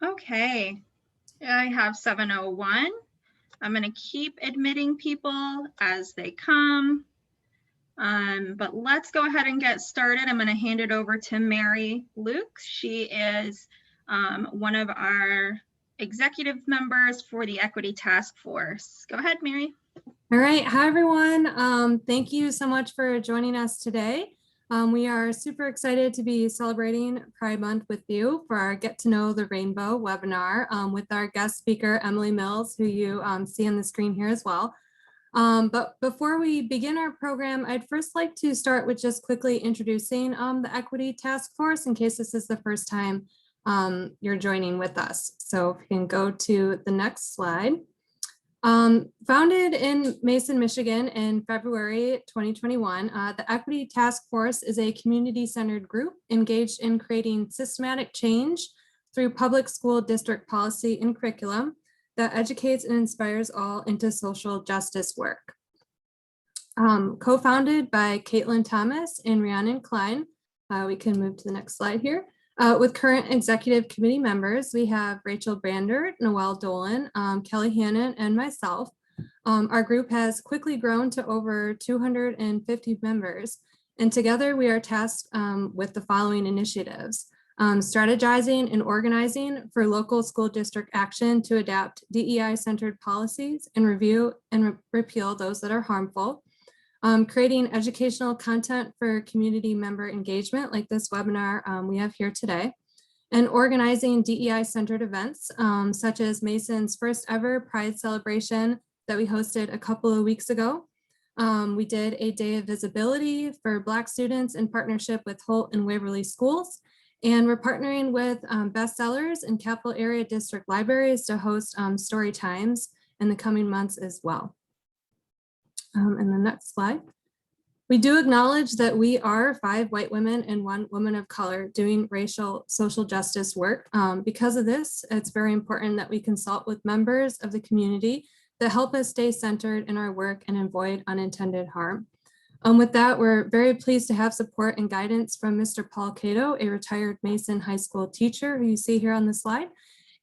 Okay, I have 701. I'm going to keep admitting people as they come. But let's go ahead and get started. I'm going to hand it over to Mary Luke. She is one of our executive members for the Equity Task Force. Go ahead, Mary. All right. Hi, everyone. Thank you so much for joining us today. We are super excited to be celebrating Pride Month with you for our Get to Know the Rainbow webinar with our guest speaker, Emily Mills, who you see on the screen here as well. But before we begin our program, I'd first like to start with just quickly introducing the Equity Task Force in case this is the first time you're joining with us. So if you can go to the next slide. Founded in Mason, Michigan in February 2021, the Equity Task Force is a community-centered group engaged in creating systematic change through public school district policy and curriculum that educates and inspires all into social justice work. Co-founded by Caitlin Thomas and Rhiannon Klein, we can move to the next slide here. With current executive committee members, we have Rachel Brander, Noelle Dolan, Kelly Hannon, and myself. Our group has quickly grown to over 250 members, and together we are tasked with the following initiatives: strategizing and organizing for local school district action to adapt DEI-centered policies and review and repeal those that are harmful. Creating educational content for community member engagement like this webinar we have here today, and organizing DEI-centered events such as Mason's first ever Pride celebration that we hosted a couple of weeks ago. We did a day of visibility for Black students in partnership with Holt and Waverly schools, and we're partnering with bestsellers and Capital Area District libraries to host story times in the coming months as well. And the next slide. We do acknowledge that we are 5 white women and 1 woman of color doing racial social justice work. Because of this, it's very important that we consult with members of the community that help us stay centered in our work and avoid unintended harm. With that, we're very pleased to have support and guidance from Mr. Paul Cato, a retired Mason High School teacher who you see here on the slide,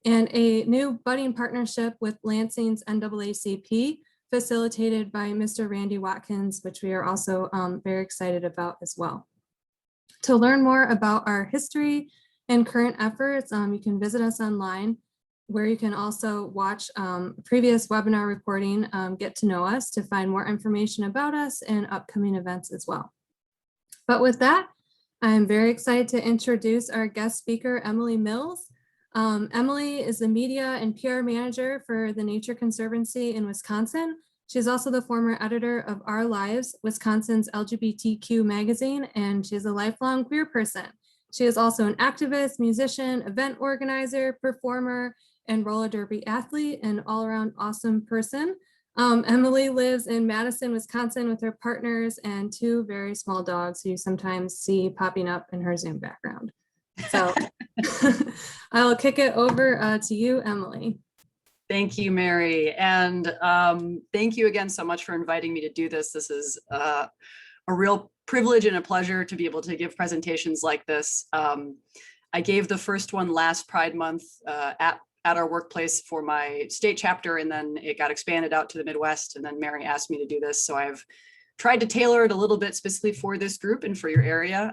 and a new budding partnership with Lansing's NAACP, facilitated by Mr. Randy Watkins, which we are also very excited about as well. To learn more about our history and current efforts, you can visit us online, where you can also watch previous webinar recording, Get to Know Us, to find more information about us and upcoming events as well. But with that, I'm very excited to introduce our guest speaker, Emily Mills. Emily is the media and PR manager for the Nature Conservancy in Wisconsin. She's also the former editor of Our Lives, Wisconsin's LGBTQ magazine, and she's a lifelong queer person. She is also an activist, musician, event organizer, performer, and roller derby athlete, and all-around awesome person. Emily lives in Madison, Wisconsin with her partners and 2 very small dogs who you sometimes see popping up in her Zoom background. So I will kick it over to you, Emily. Thank you, Mary. And thank you again so much for inviting me to do this. This is a real privilege and a pleasure to be able to give presentations like this. I gave the first one last Pride Month at our workplace for my state chapter, and then it got expanded out to the Midwest, and then Mary asked me to do this. So I've tried to tailor it a little bit specifically for this group and for your area.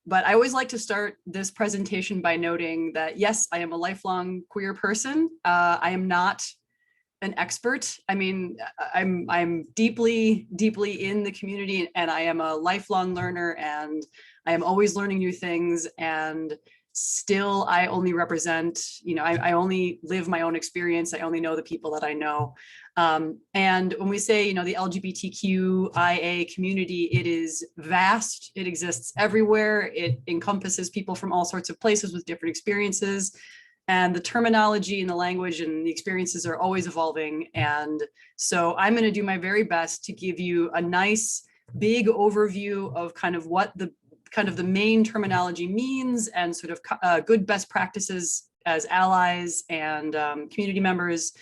But I always like to start this presentation by noting that, yes, I am a lifelong queer person. I am not an expert. I mean, I'm deeply, deeply in the community, and I am a lifelong learner, and I am always learning new things. And still, I only represent, I only live my own experience. I only know the people that I know. And when we say, the LGBTQIA community, it is vast. It exists everywhere. It encompasses people from all sorts of places with different experiences. And the terminology and the language and the experiences are always evolving. And so I'm going to do my very best to give you a nice big overview of kind of what the main terminology means, and sort of good best practices as allies and community members.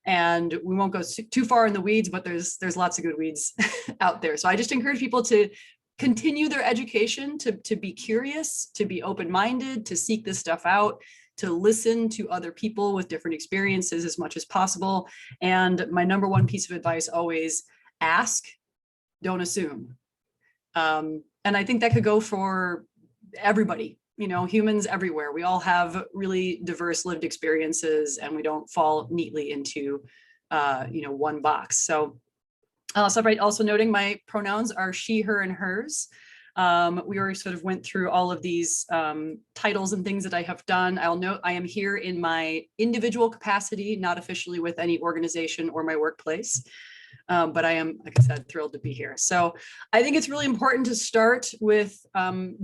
And we won't go too far in the weeds, but there's lots of good weeds out there. So I just encourage people to continue their education, to be curious, to be open-minded, to seek this stuff out. to listen to other people with different experiences as much as possible. And my number one piece of advice always: ask, don't assume. And I think that could go for everybody, you know, humans everywhere. We all have really diverse lived experiences, and we don't fall neatly into, you know, one box. So also noting my pronouns are she, her, and hers. We already sort of went through all of these titles and things that I have done. I'll note I am here in my individual capacity, not officially with any organization or my workplace. But I am, like I said, thrilled to be here. So I think it's really important to start with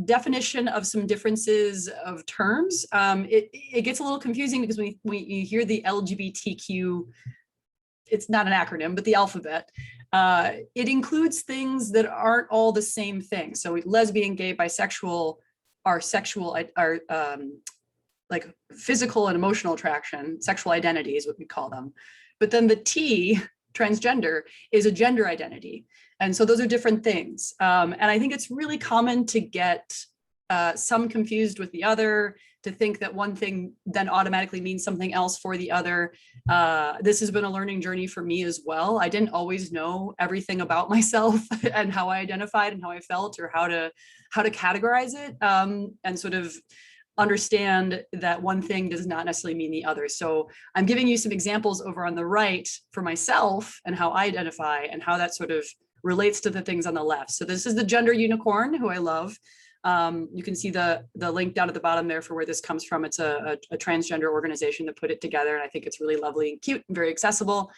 definition of some differerences of terms. It gets a little confusing because when you hear the LGBTQ, it's not an acronym, but the alphabet, it includes things that aren't all the same thing. So lesbian, gay, bisexual are like physical and emotional attraction, sexual identity is what we call them. But then the T, transgender, is a gender identity. And so those are different things. And I think it's really common to get some confused with the other, to think that one thing then automatically means something else for the other. This has been a learning journey for me as well. I didn't always know everything about myself and how I identified and how I felt, or how to categorize it, and sort of understand that one thing does not necessarily mean the other. So I'm giving you some examples over on the right for myself and how I identify and how that sort of relates to the things on the left. So this is the Gender Unicorn, who I love. You can see the link down at the bottom there for where this comes from. It's a transgender organization that put it together, and I think it's really lovely and cute and very accessible.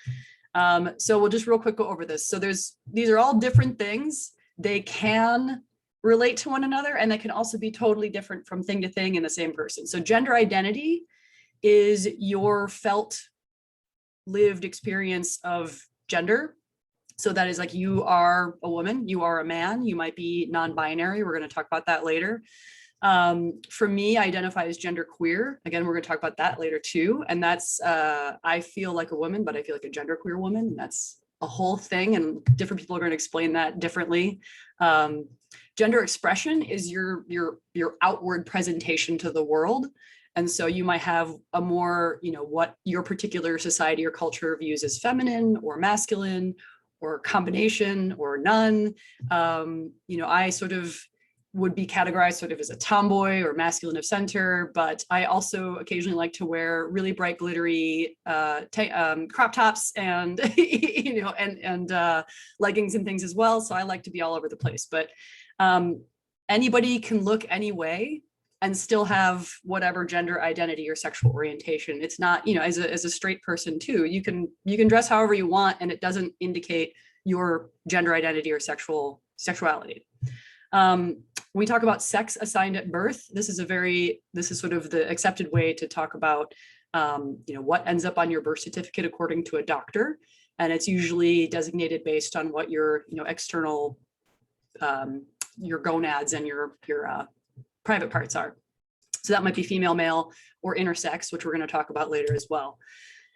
So we'll just real quick go over this. So these are all different things. They can relate to one another, and they can also be totally different from thing to thing in the same person. So gender identity is your felt lived experience of gender. So that is like, you are a woman, you are a man, you might be non-binary. We're going to talk about that later. For me, I identify as gender queer. Again, we're going to talk about that later too. And that's, I feel like a woman, but I feel like a gender queer woman. And that's a whole thing, and different people are going to explain that differently. Gender expression is your outward presentation to the world. And so you might have a more, you know, what your particular society or culture views as feminine or masculine, or combination, or none. You know, I sort of would be categorized sort of as a tomboy or masculine of center, but I also occasionally like to wear really bright glittery crop tops and you know, and leggings and things as well. So I like to be all over the place, but anybody can look any way and still have whatever gender identity or sexual orientation. It's not, you know, as a straight person too, you can dress however you want, and it doesn't indicate your gender identity or sexuality. We talk about sex assigned at birth. This is sort of the accepted way to talk about, you know, what ends up on your birth certificate according to a doctor. And it's usually designated based on what your, you know, external, your gonads and your private parts are. So that might be female, male, or intersex, which we're going to talk about later as well.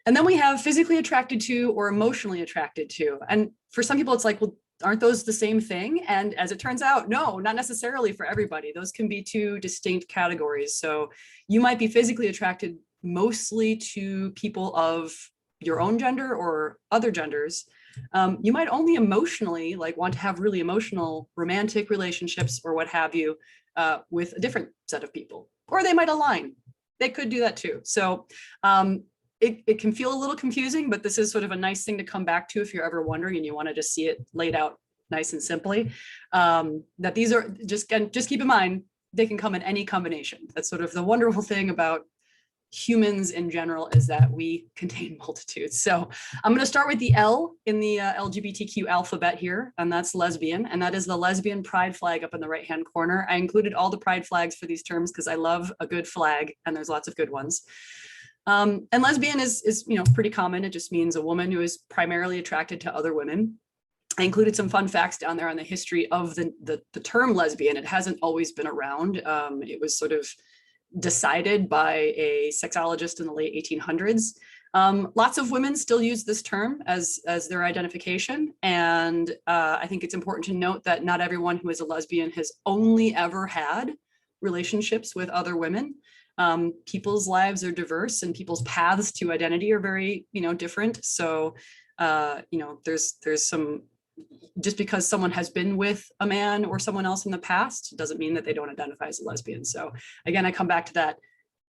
And then we have physically attracted to or emotionally attracted to. And for some people, it's like, well, aren't those the same thing? And as it turns out, no, not necessarily for everybody. Those can be two distinct categories. So you might be physically attracted mostly to people of your own gender or other genders. You might only emotionally want to have really emotional romantic relationships or what have you with a different set of people, or they might align. They could do that too. So it can feel a little confusing, but this is sort of a nice thing to come back to if you're ever wondering and you want to just see it laid out nice and simply. That these are just keep in mind, they can come in any combination. That's sort of the wonderful thing about humans in general, is that we contain multitudes. So I'm going to start with the L in the LGBTQ alphabet here, and that's lesbian, and that is the lesbian pride flag up in the right hand corner. I included all the pride flags for these terms because I love a good flag, and there's lots of good ones. And lesbian is you know, pretty common. It just means a woman who is primarily attracted to other women. I included some fun facts down there on the history of the term lesbian. It hasn't always been around. It was sort of decided by a sexologist in the late 1800s. Lots of women still use this term as their identification. And I think it's important to note that not everyone who is a lesbian has only ever had relationships with other women. People's lives are diverse and people's paths to identity are very, different. So, there's some, just because someone has been with a man or someone else in the past doesn't mean that they don't identify as a lesbian. So again, I come back to that,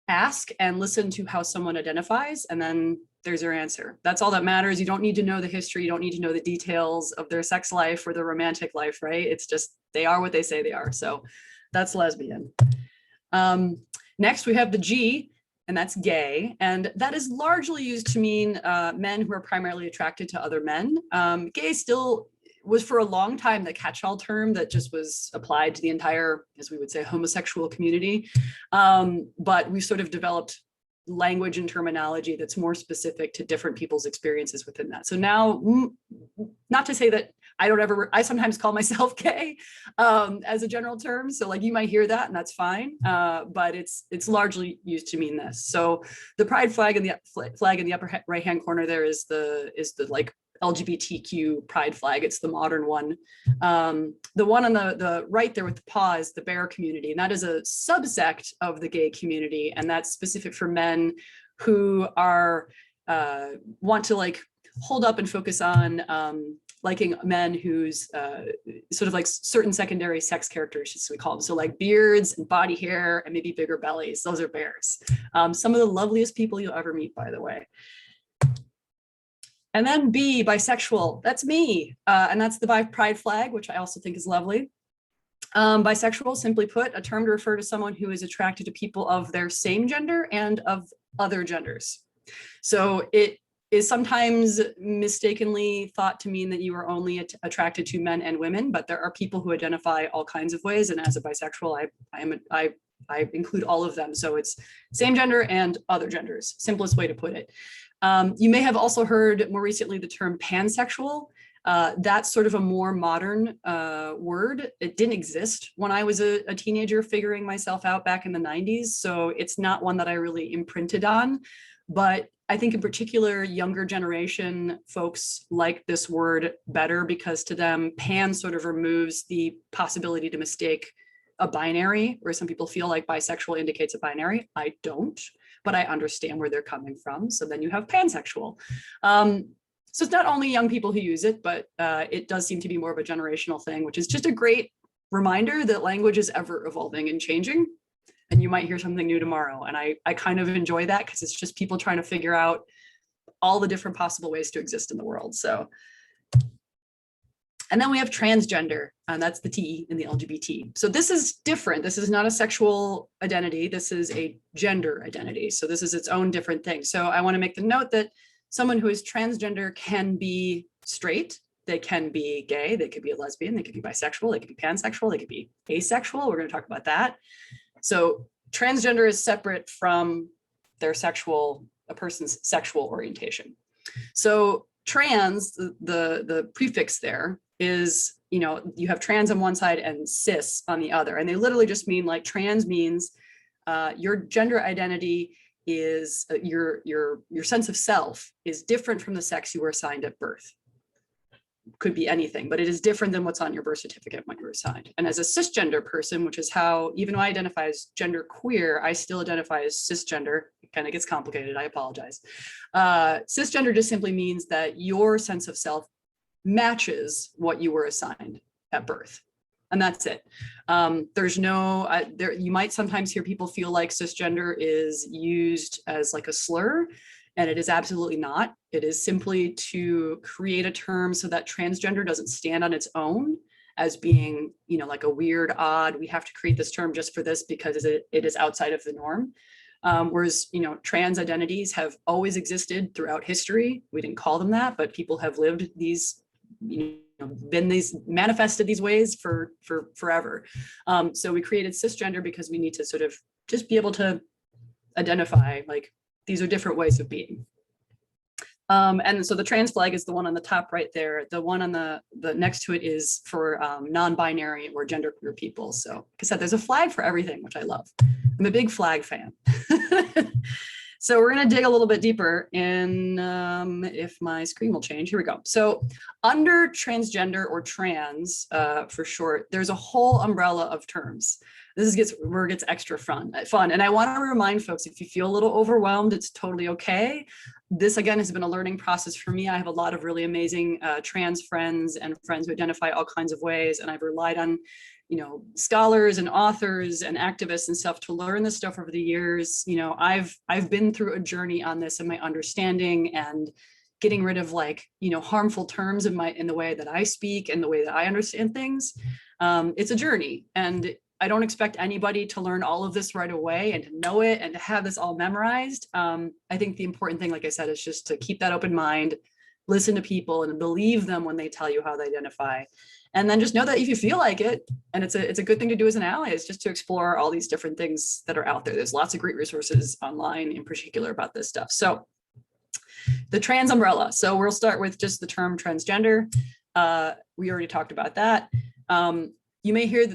ask and listen to how someone identifies, and then there's your answer. That's all that matters. You don't need to know the history. You don't need to know the details of their sex life or their romantic life, right? It's just, they are what they say they are. So that's lesbian. Next, we have the G, and that's gay. And that is largely used to mean men who are primarily attracted to other men. Gay still was for a long time the catch-all term that just was applied to the entire, as we would say, homosexual community. But we sort of developed language and terminology that's more specific to different people's experiences within that. So now, not to say that I sometimes call myself gay as a general term. So like you might hear that and that's fine, but it's largely used to mean this. So the pride flag in the upper right-hand corner there is the like LGBTQ pride flag. It's the modern one. The one on the right there with the paw is the bear community, and that is a subsect of the gay community, and that's specific for men who are want to like hold up and focus on liking men whose sort of like certain secondary sex characteristics, we call them. So like beards and body hair and maybe bigger bellies. Those are bears. Some of the loveliest people you'll ever meet, by the way. And then B, bisexual, that's me. And that's the bi pride flag, which I also think is lovely. Bisexual, simply put, a term to refer to someone who is attracted to people of their same gender and of other genders. So it is sometimes mistakenly thought to mean that you are only attracted to men and women, but there are people who identify all kinds of ways. And as a bisexual, I include all of them. So it's same gender and other genders, simplest way to put it. You may have also heard more recently the term pansexual. That's sort of a more modern word. It didn't exist when I was a teenager figuring myself out back in the 90s. So it's not one that I really imprinted on. But I think in particular, younger generation folks like this word better because to them, pan sort of removes the possibility to mistake a binary, where some people feel like bisexual indicates a binary. I don't, but I understand where they're coming from. So then you have pansexual. So it's not only young people who use it, but it does seem to be more of a generational thing, which is just a great reminder that language is ever evolving and changing. And you might hear something new tomorrow. And I kind of enjoy that because it's just people trying to figure out all the different possible ways to exist in the world. So, and then we have transgender, and that's the T in the LGBT. So this is different. This is not a sexual identity. This is a gender identity. So this is its own different thing. So I want to make the note that someone who is transgender can be straight, they can be gay, they could be a lesbian, they could be bisexual, they could be pansexual, they could be asexual. We're going to talk about that. So transgender is separate from their a person's sexual orientation. So trans, the prefix there is, you have trans on one side and cis on the other. And they literally just mean like trans means your gender identity is your sense of self is different from the sex you were assigned at birth. Could be anything, but it is different than what's on your birth certificate when you were assigned. And as a cisgender person, which is how, even though I identify as gender queer, I still identify as cisgender. It kind of gets complicated, I apologize. Cisgender just simply means that your sense of self matches what you were assigned at birth. And that's it. There's no, you might sometimes hear people feel like cisgender is used as like a slur, and it is absolutely not. It is simply to create a term so that transgender doesn't stand on its own as being, like a weird, odd, we have to create this term just for this because it is outside of the manifested whereas, trans identities have always existed throughout history. We didn't call them that, but people have lived these, manifested these ways for forever. So we created cisgender because we need to sort of just be able to identify like these are different ways of being. And so the trans flag is the one on the top right there. The one on the next to it is for non-binary or genderqueer people. So like I said, there's a flag for everything, which I love. I'm a big flag fan. So we're going to dig a little bit deeper in, if my screen will change, here we go. So under transgender or trans for short, there's a whole umbrella of terms. this gets where it gets extra fun. And I want to remind folks, if you feel a little overwhelmed, it's totally okay. This again has been a learning process for me. I have a lot of really amazing trans friends and friends who identify all kinds of ways, and I've relied on, you know, scholars and authors and activists and stuff to learn this stuff over the years. You know, I've been through a journey on this and my understanding and getting rid of, like, you know, harmful terms in the way that I speak and the way that I understand things. It's a journey, and I don't expect anybody to learn all of this right away and to know it and to have this all memorized. I think the important thing, like I said, is just to keep that open mind, listen to people and believe them when they tell you how they identify. And then just know that if you feel like it, and it's a good thing to do as an ally, is just to explore all these different things that are out there. There's lots of great resources online in particular about this stuff. So the trans umbrella. So we'll start with just the term transgender. We already talked about that. You may hear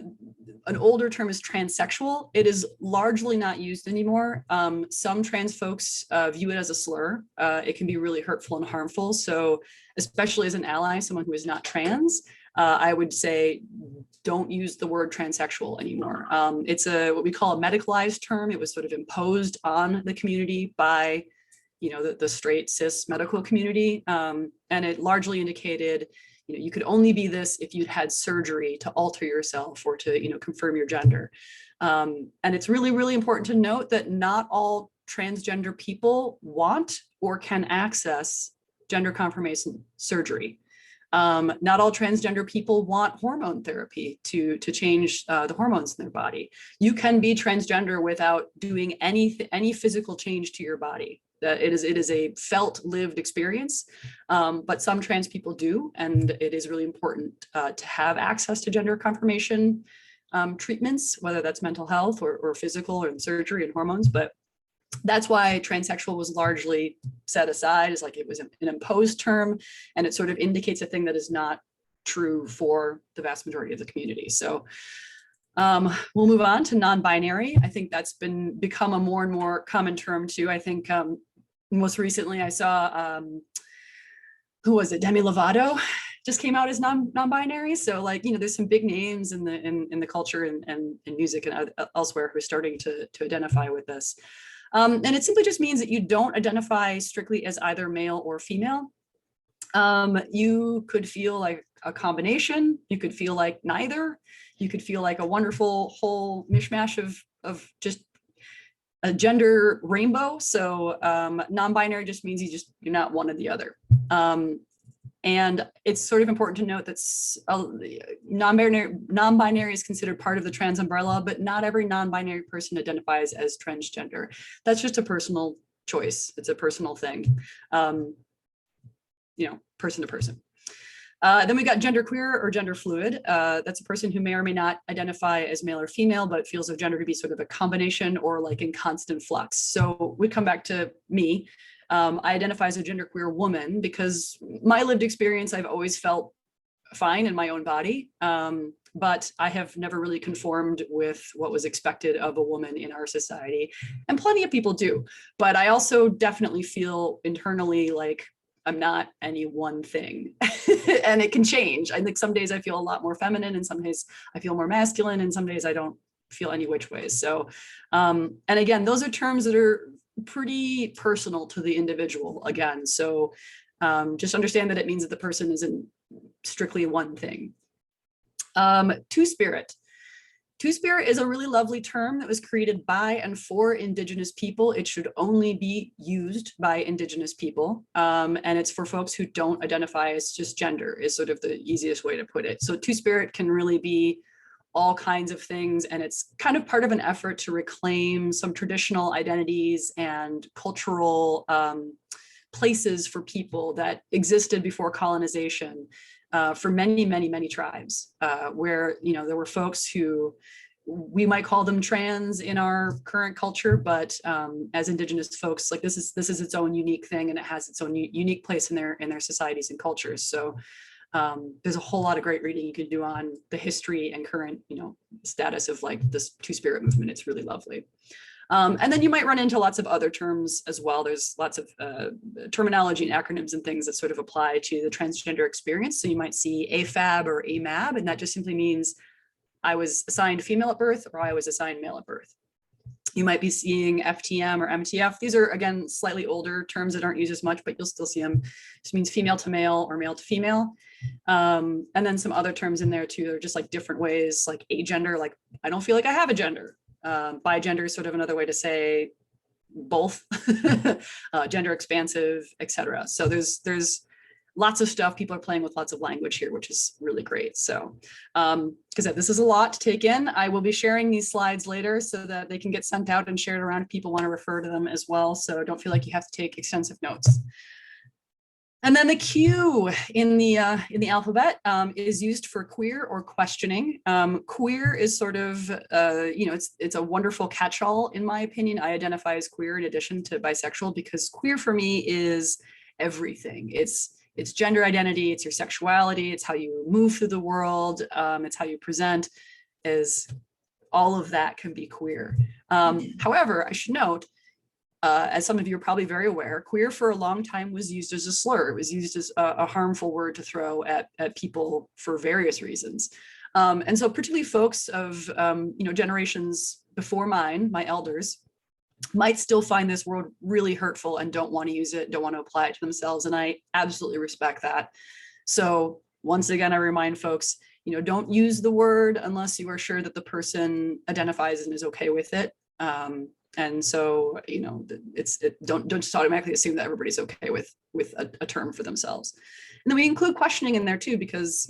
an older term is transsexual. It is largely not used anymore. Some trans folks view it as a slur. It can be really hurtful and harmful. So especially as an ally, someone who is not trans, I would say don't use the word transsexual anymore. It's what we call a medicalized term. It was sort of imposed on the community by, you know, the straight cis medical community. And it largely indicated, you know, you could only be this if you'd had surgery to alter yourself or to, you know, confirm your gender. And it's really, really important to note that not all transgender people want or can access gender confirmation surgery. Not all transgender people want hormone therapy to change the hormones in their body. You can be transgender without doing any physical change to your body. It is a felt, lived experience, but some trans people do, and it is really important to have access to gender confirmation treatments, whether that's mental health or physical or in surgery and hormones. But that's why transsexual was largely set aside, as like it was an imposed term, and it sort of indicates a thing that is not true for the vast majority of the community. So we'll move on to non-binary. I think that's become a more and more common term too. I think most recently I saw, who was it? Demi Lovato just came out as non-binary. So, like, you know, there's some big names in the culture and in music and elsewhere who are starting to identify with this. And it simply just means that you don't identify strictly as either male or female. You could feel like a combination. You could feel like neither. You could feel like a wonderful whole mishmash of just a gender rainbow. So non-binary just means you're not one or the other. And it's sort of important to note that non-binary is considered part of the trans umbrella, but not every non-binary person identifies as transgender. That's just a personal choice. It's a personal thing, you know, person to person. Then we got genderqueer or gender fluid. That's a person who may or may not identify as male or female, but feels of gender to be sort of a combination or like in constant flux. So we come back to me. I identify as a genderqueer woman because my lived experience, I've always felt fine in my own body, but I have never really conformed with what was expected of a woman in our society. And plenty of people do, but I also definitely feel internally like I'm not any one thing and it can change. I think some days I feel a lot more feminine and some days I feel more masculine and some days I don't feel any which ways. So, and again, those are terms that are pretty personal to the individual again. So just understand that it means that the person isn't strictly one thing. Two-spirit. Two-spirit is a really lovely term that was created by and for Indigenous people. It should only be used by Indigenous people. And it's for folks who don't identify as just gender is sort of the easiest way to put it. So two-spirit can really be all kinds of things. And it's kind of part of an effort to reclaim some traditional identities and cultural places for people that existed before colonization for many, many, many tribes, where, you know, there were folks who we might call them trans in our current culture, but as Indigenous folks, like this is its own unique thing, and it has its own unique place in their societies and cultures. So there's a whole lot of great reading you can do on the history and current, you know, status of like this two-spirit movement. It's really lovely. And then you might run into lots of other terms as well. There's lots of terminology and acronyms and things that sort of apply to the transgender experience. So you might see AFAB or AMAB, and that just simply means I was assigned female at birth or I was assigned male at birth. You might be seeing FTM or MTF. These are, again, slightly older terms that aren't used as much, but you'll still see them. This means female to male or male to female. And then some other terms in there too. They're just like different ways, like agender, like I don't feel like I have a gender. Bigender is sort of another way to say both, gender expansive, etc. So there's lots of stuff. People are playing with lots of language here, which is really great. So, because this is a lot to take in. I will be sharing these slides later so that they can get sent out and shared around if people want to refer to them as well. So don't feel like you have to take extensive notes. And then the Q in the alphabet is used for queer or questioning. Queer is sort of, it's a wonderful catch-all in my opinion. I identify as queer in addition to bisexual because queer for me is everything. It's gender identity, it's your sexuality, it's how you move through the world, it's how you present, as all of that can be queer. However, I should note, as some of you are probably very aware, queer for a long time was used as a slur. It was used as a harmful word to throw at people for various reasons. And so particularly folks of generations before mine, my elders, might still find this word really hurtful and don't want to use it, don't want to apply it to themselves. And I absolutely respect that. So once again, I remind folks, don't use the word unless you are sure that the person identifies and is okay with it. And so, don't just automatically assume that everybody's okay with a term for themselves. And then we include questioning in there too, because,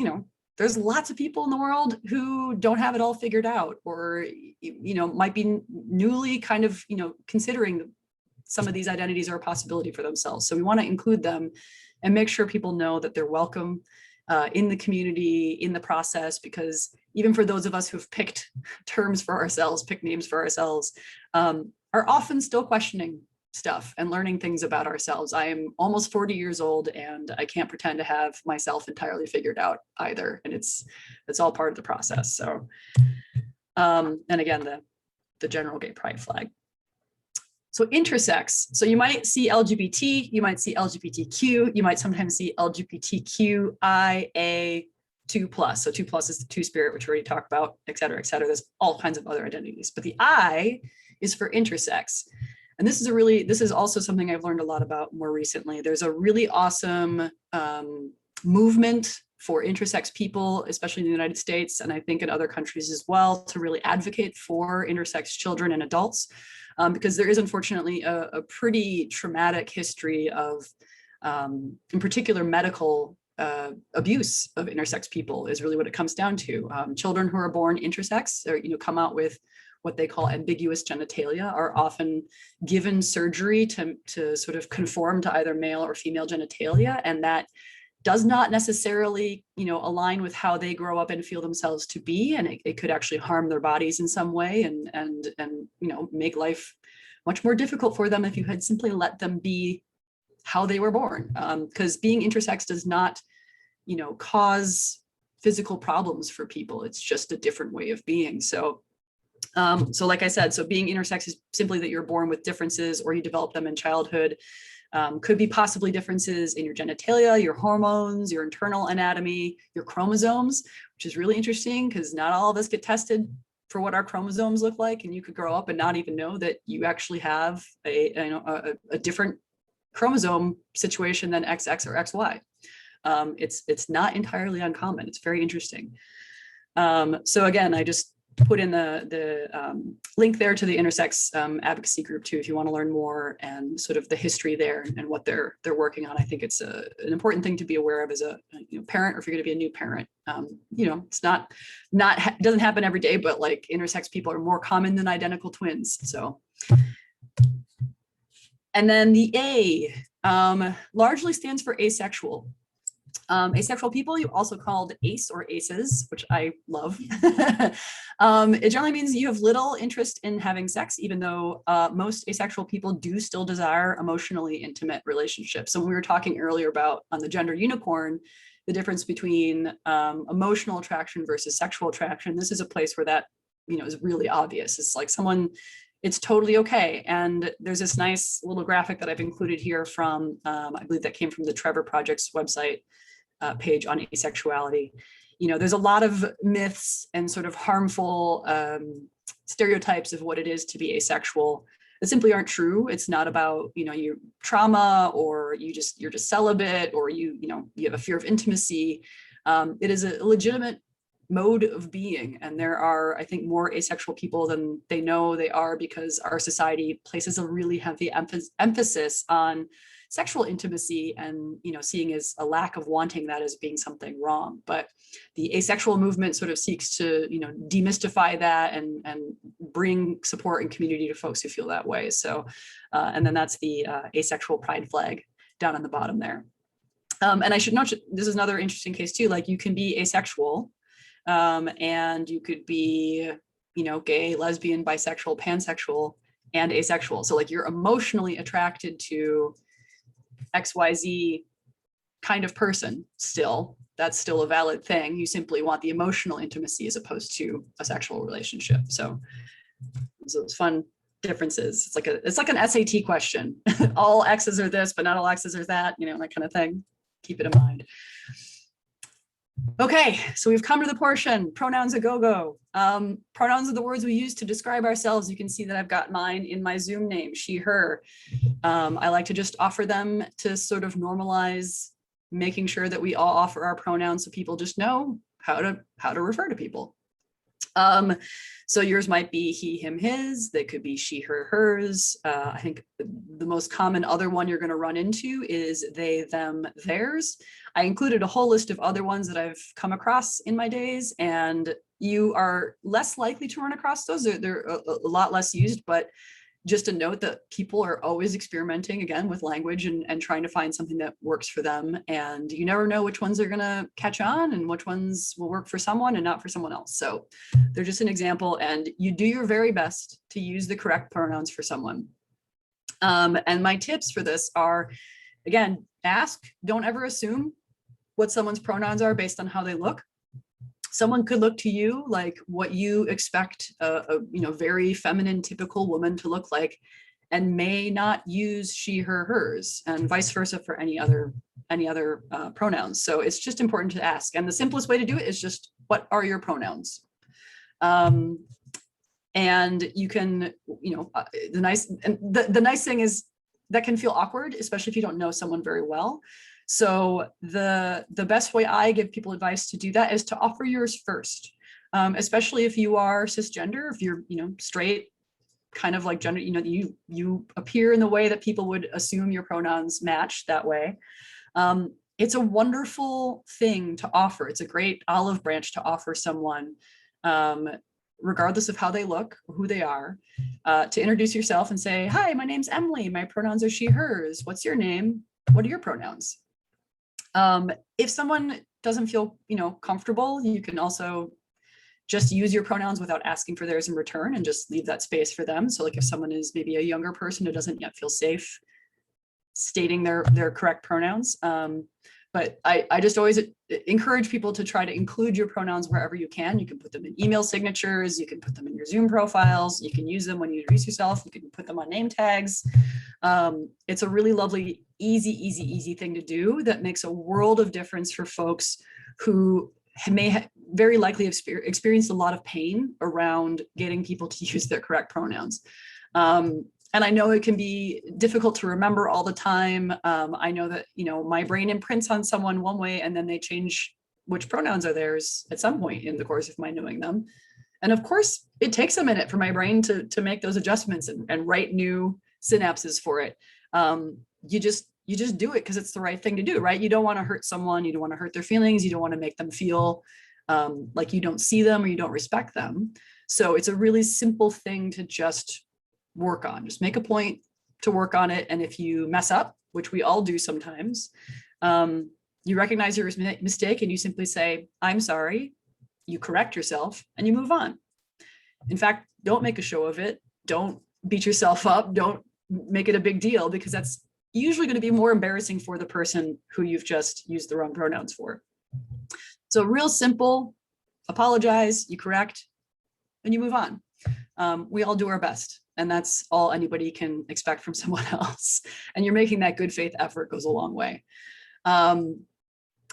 there's lots of people in the world who don't have it all figured out, or, might be newly kind of, considering some of these identities are a possibility for themselves. So we want to include them and make sure people know that they're welcome in the community, in the process, because even for those of us who've picked terms for ourselves, picked names for ourselves, are often still questioning stuff and learning things about ourselves. I am almost 40 years old and I can't pretend to have myself entirely figured out either. And it's all part of the process. So, and again, the general gay pride flag. So intersex. So you might see LGBT, you might see LGBTQ, you might sometimes see LGBTQIA2+. So 2+ is the two-spirit, which we already talked about, et cetera, et cetera. There's all kinds of other identities, but the I is for intersex. And this is also something I've learned a lot about more recently. There's a really awesome movement for intersex people, especially in the United States, and I think in other countries as well, to really advocate for intersex children and adults, because there is unfortunately a pretty traumatic history of, in particular, medical abuse of intersex people is really what it comes down to. Children who are born intersex, or come out with what they call ambiguous genitalia, are often given surgery to sort of conform to either male or female genitalia, and that does not necessarily align with how they grow up and feel themselves to be, and it could actually harm their bodies in some way and make life much more difficult for them if you had simply let them be how they were born, because being intersex does not cause physical problems for people. It's just a different way of being. So like I said, so being intersex is simply that you're born with differences or you develop them in childhood. Could be possibly differences in your genitalia, your hormones, your internal anatomy, your chromosomes, which is really interesting because not all of us get tested for what our chromosomes look like. And you could grow up and not even know that you actually have a different chromosome situation than XX or XY. It's not entirely uncommon. It's very interesting. So again, I just put in the link there to the intersex advocacy group too, if you want to learn more and sort of the history there and what they're working on. I think it's an important thing to be aware of as a parent, or if you're going to be a new parent. It's it doesn't happen every day, but like intersex people are more common than identical twins. So, and then the A largely stands for asexual. Asexual people, you also called ace or aces, which I love. It generally means you have little interest in having sex, even though most asexual people do still desire emotionally intimate relationships. So when we were talking earlier about on the gender unicorn, the difference between emotional attraction versus sexual attraction, this is a place where that is really obvious. It's like it's totally okay. And there's this nice little graphic that I've included here from, I believe that came from the Trevor Project's website page on asexuality. there's a lot of myths and sort of harmful stereotypes of what it is to be asexual that simply aren't true. It's not about, your trauma, or you're just celibate, or you have a fear of intimacy. It is a legitimate mode of being. And there are, I think, more asexual people than they know they are, because our society places a really heavy emphasis on sexual intimacy, and seeing as a lack of wanting that as being something wrong. But the asexual movement sort of seeks to demystify that and bring support and community to folks who feel that way. So and then that's the asexual pride flag down on the bottom there. And I should note, this is another interesting case too, like you can be asexual and you could be gay, lesbian, bisexual, pansexual, and asexual. So like you're emotionally attracted to XYZ kind of person still. That's still a valid thing. You simply want the emotional intimacy as opposed to a sexual relationship. So those fun differences. It's like an SAT question. All X's are this, but not all X's are that, that kind of thing. Keep it in mind. Okay, so we've come to the portion, pronouns a go-go. Pronouns are the words we use to describe ourselves. You can see that I've got mine in my Zoom name, she, her. I like to just offer them to sort of normalize making sure that we all offer our pronouns so people just know how to refer to people. So yours might be he, him, his. They could be she, her, hers. I think the most common other one you're going to run into is they, them, theirs. I included a whole list of other ones that I've come across in my days, and you are less likely to run across those. They're a lot less used, but just a note that people are always experimenting again with language and trying to find something that works for them. And you never know which ones are going to catch on and which ones will work for someone and not for someone else. So they're just an example, and you do your very best to use the correct pronouns for someone. And my tips for this are, again, ask, don't ever assume what someone's pronouns are based on how they look. Someone could look to you like what you expect a very feminine, typical woman to look like, and may not use she, her, hers, and vice versa for any other pronouns. So it's just important to ask. And the simplest way to do it is just, what are your pronouns? And you can, the nice thing is that can feel awkward, especially if you don't know someone very well. So the best way I give people advice to do that is to offer yours first, especially if you are cisgender, if you're, straight, kind of like gender, you appear in the way that people would assume your pronouns match that way. It's a wonderful thing to offer. It's a great olive branch to offer someone, regardless of how they look or who they are, to introduce yourself and say, hi, my name's Emily. My pronouns are she, hers. What's your name? What are your pronouns? If someone doesn't feel, comfortable, you can also just use your pronouns without asking for theirs in return and just leave that space for them. So like if someone is maybe a younger person who doesn't yet feel safe stating their correct pronouns. But I just always encourage people to try to include your pronouns wherever you can. You can put them in email signatures, you can put them in your Zoom profiles, you can use them when you introduce yourself, you can put them on name tags. It's a really lovely, easy thing to do that makes a world of difference for folks who may very likely have experienced a lot of pain around getting people to use their correct pronouns. And I know it can be difficult to remember all the time. I know that, my brain imprints on someone one way and then they change which pronouns are theirs at some point in the course of my knowing them. And of course, it takes a minute for my brain to make those adjustments and write new synapses for it. You just do it because it's the right thing to do, right? You don't want to hurt someone. You don't want to hurt their feelings. You don't want to make them feel like you don't see them or you don't respect them. So it's a really simple thing to just work on. Just make a point to work on it. And if you mess up, which we all do sometimes, you recognize your mistake and you simply say, I'm sorry, you correct yourself and you move on. In fact, don't make a show of it. Don't beat yourself up. Don't make it a big deal, because that's usually going to be more embarrassing for the person who you've just used the wrong pronouns for. So real simple, apologize, you correct, and you move on. We all do our best, and that's all anybody can expect from someone else. And you're making that good faith effort goes a long way.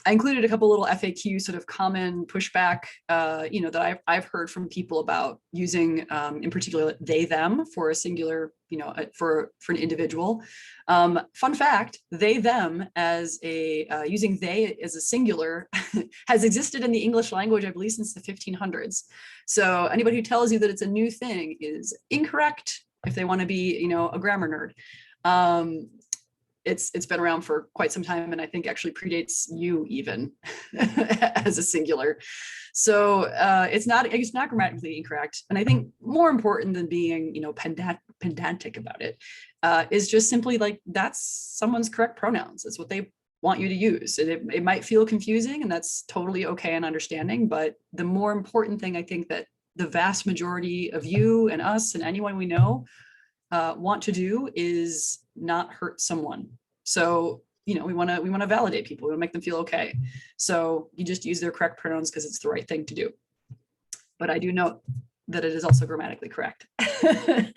I included a couple little FAQ sort of common pushback, that I've heard from people about using, in particular, they, them for a singular, for an individual. Fun fact, they, them as using they as a singular has existed in the English language, I believe, since the 1500s. So anybody who tells you that it's a new thing is incorrect if they want to be, a grammar nerd. It's been around for quite some time, and I think actually predates you even as a singular. So it's not grammatically incorrect. And I think more important than being, pedantic about it, is just simply like, that's someone's correct pronouns. It's what they want you to use. And it might feel confusing, and that's totally okay and understanding. But the more important thing, I think, that the vast majority of you and us and anyone we know want to do is not hurt someone. So, we want to validate people. We want to make them feel okay. So you just use their correct pronouns because it's the right thing to do. But I do note that it is also grammatically correct. And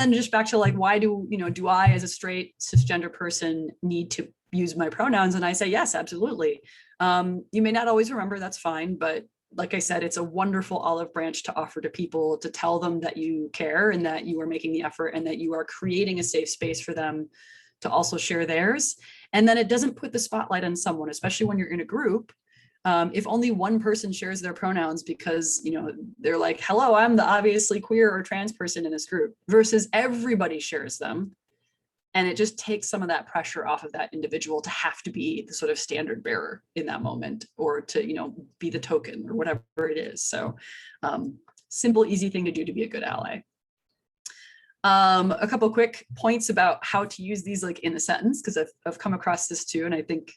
then just back to like, why do I as a straight cisgender person need to use my pronouns? And I say, yes, absolutely. You may not always remember, that's fine. But like I said, it's a wonderful olive branch to offer to people, to tell them that you care and that you are making the effort and that you are creating a safe space for them to also share theirs. And then it doesn't put the spotlight on someone, especially when you're in a group. If only one person shares their pronouns because, they're like, hello, I'm the obviously queer or trans person in this group, versus everybody shares them. And it just takes some of that pressure off of that individual to have to be the sort of standard bearer in that moment, or to, be the token or whatever it is. So simple, easy thing to do to be a good ally. A couple quick points about how to use these like in a sentence, because I've come across this too. And I think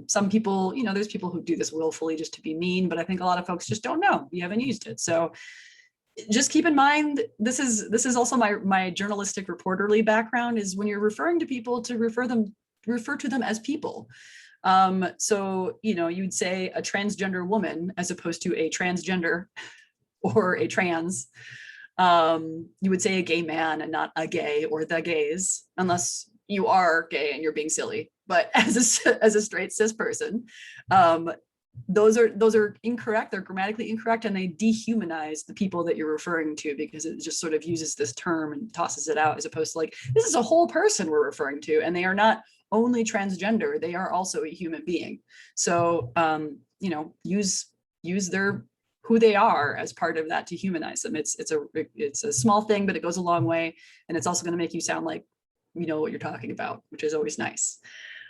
some people, there's people who do this willfully just to be mean, but I think a lot of folks just don't know. You haven't used it. So just keep in mind, this is also my journalistic reporterly background, is when you're referring to people, to refer to them as people. So, you'd say a transgender woman as opposed to a transgender or a trans. You would say a gay man and not a gay or the gays, unless you are gay and you're being silly. But as a straight cis person, those are incorrect. They're grammatically incorrect, and they dehumanize the people that you're referring to, because it just sort of uses this term and tosses it out, as opposed to like, this is a whole person we're referring to, and they are not only transgender, they are also a human being. So use their who they are as part of that to humanize them. It's a small thing, but it goes a long way, and it's also going to make you sound like you know what you're talking about, which is always nice.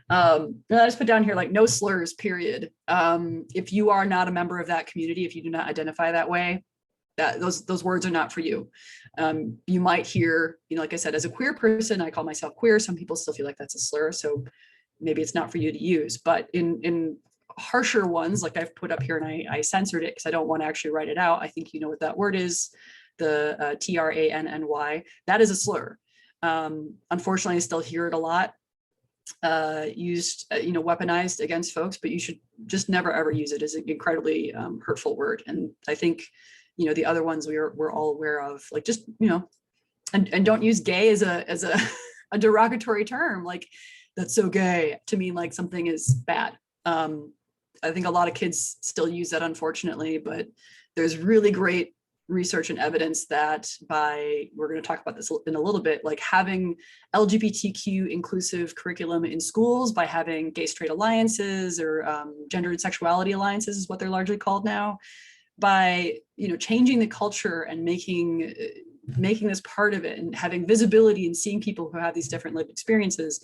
And I just put down here like no slurs, period. If you are not a member of that community, if you do not identify that way, those words are not for you. You might hear, like I said, as a queer person, I call myself queer. Some people still feel like that's a slur, so maybe it's not for you to use. But in harsher ones, like I've put up here, and I censored it because I don't want to actually write it out. I think you know what that word is, the tranny. That is a slur. Unfortunately, I still hear it a lot. Used, weaponized against folks, but you should just never ever use it as an incredibly hurtful word. And I think, the other ones we're all aware of, like just, and don't use gay as a derogatory term, like that's so gay, to mean like something is bad. I think a lot of kids still use that, unfortunately, but there's really great research and evidence that we're going to talk about this in a little bit, like having LGBTQ inclusive curriculum in schools, by having gay straight alliances, or gender and sexuality alliances is what they're largely called now, by changing the culture and making this part of it, and having visibility and seeing people who have these different lived experiences,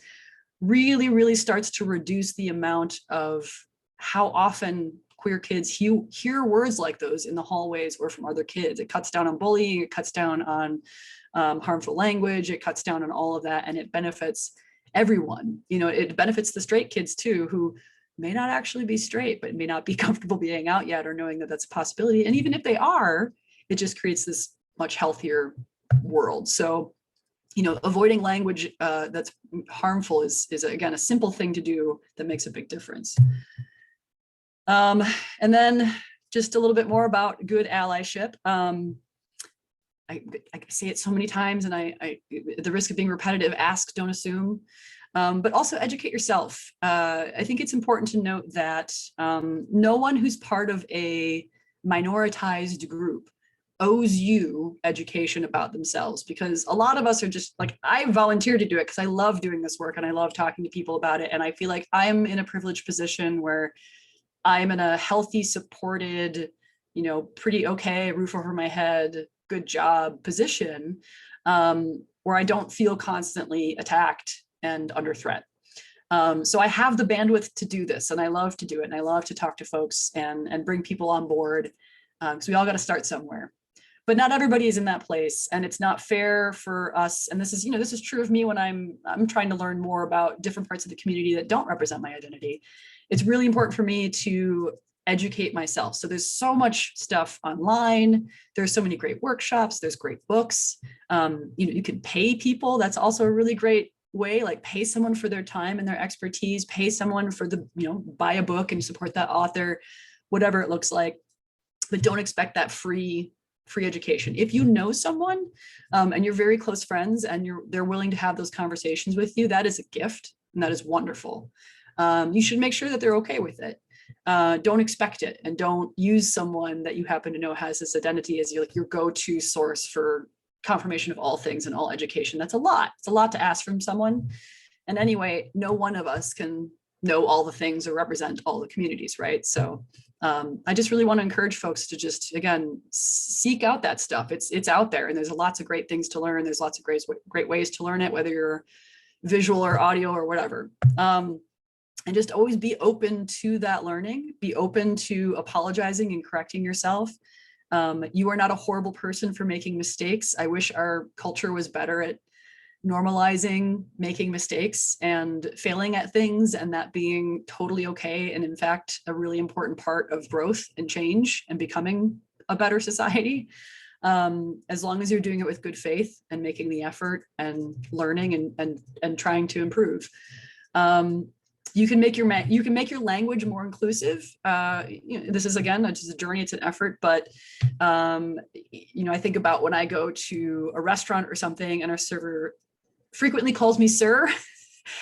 really starts to reduce the amount of how often queer kids hear words like those in the hallways or from other kids. It cuts down on bullying, it cuts down on harmful language, it cuts down on all of that, and it benefits everyone. It benefits the straight kids too, who may not actually be straight, but may not be comfortable being out yet, or knowing that that's a possibility. And even if they are, it just creates this much healthier world. So, avoiding language that's harmful is again a simple thing to do that makes a big difference. And then just a little bit more about good allyship. I say it so many times, and I at the risk of being repetitive, ask, don't assume. but also educate yourself. I think it's important to note that no one who's part of a minoritized group owes you education about themselves, because a lot of us are just like, I volunteered to do it because I love doing this work and I love talking to people about it. And I feel like I'm in a privileged position where I'm in a healthy, supported, pretty okay, roof over my head, good job position, where I don't feel constantly attacked and under threat. So I have the bandwidth to do this, and I love to do it, and I love to talk to folks and bring people on board, because we all got to start somewhere. But not everybody is in that place, and it's not fair for us. And this is true of me when I'm trying to learn more about different parts of the community that don't represent my identity. It's really important for me to educate myself. So there's so much stuff online. There's so many great workshops. There's great books. You can pay people. That's also a really great way, like pay someone for their time and their expertise, pay someone for buy a book and support that author, whatever it looks like. But don't expect that free education. If you know someone and you're very close friends and they're willing to have those conversations with you, that is a gift, and that is wonderful. You should make sure that they're okay with it. Don't expect it, and don't use someone that you happen to know has this identity as your go-to source for confirmation of all things and all education. That's a lot. It's a lot to ask from someone. And anyway, no one of us can know all the things or represent all the communities, right? So I just really want to encourage folks to just, again, seek out that stuff. It's out there, and there's lots of great things to learn. There's lots of great ways to learn it, whether you're visual or audio or whatever. And just always be open to that learning, be open to apologizing and correcting yourself. You are not a horrible person for making mistakes. I wish our culture was better at normalizing making mistakes and failing at things, and that being totally okay. And in fact, a really important part of growth and change and becoming a better society. As long as you're doing it with good faith and making the effort and learning and trying to improve. You can make your language more inclusive. This is, again, just a journey, it's an effort, but I think about when I go to a restaurant or something and our server frequently calls me sir.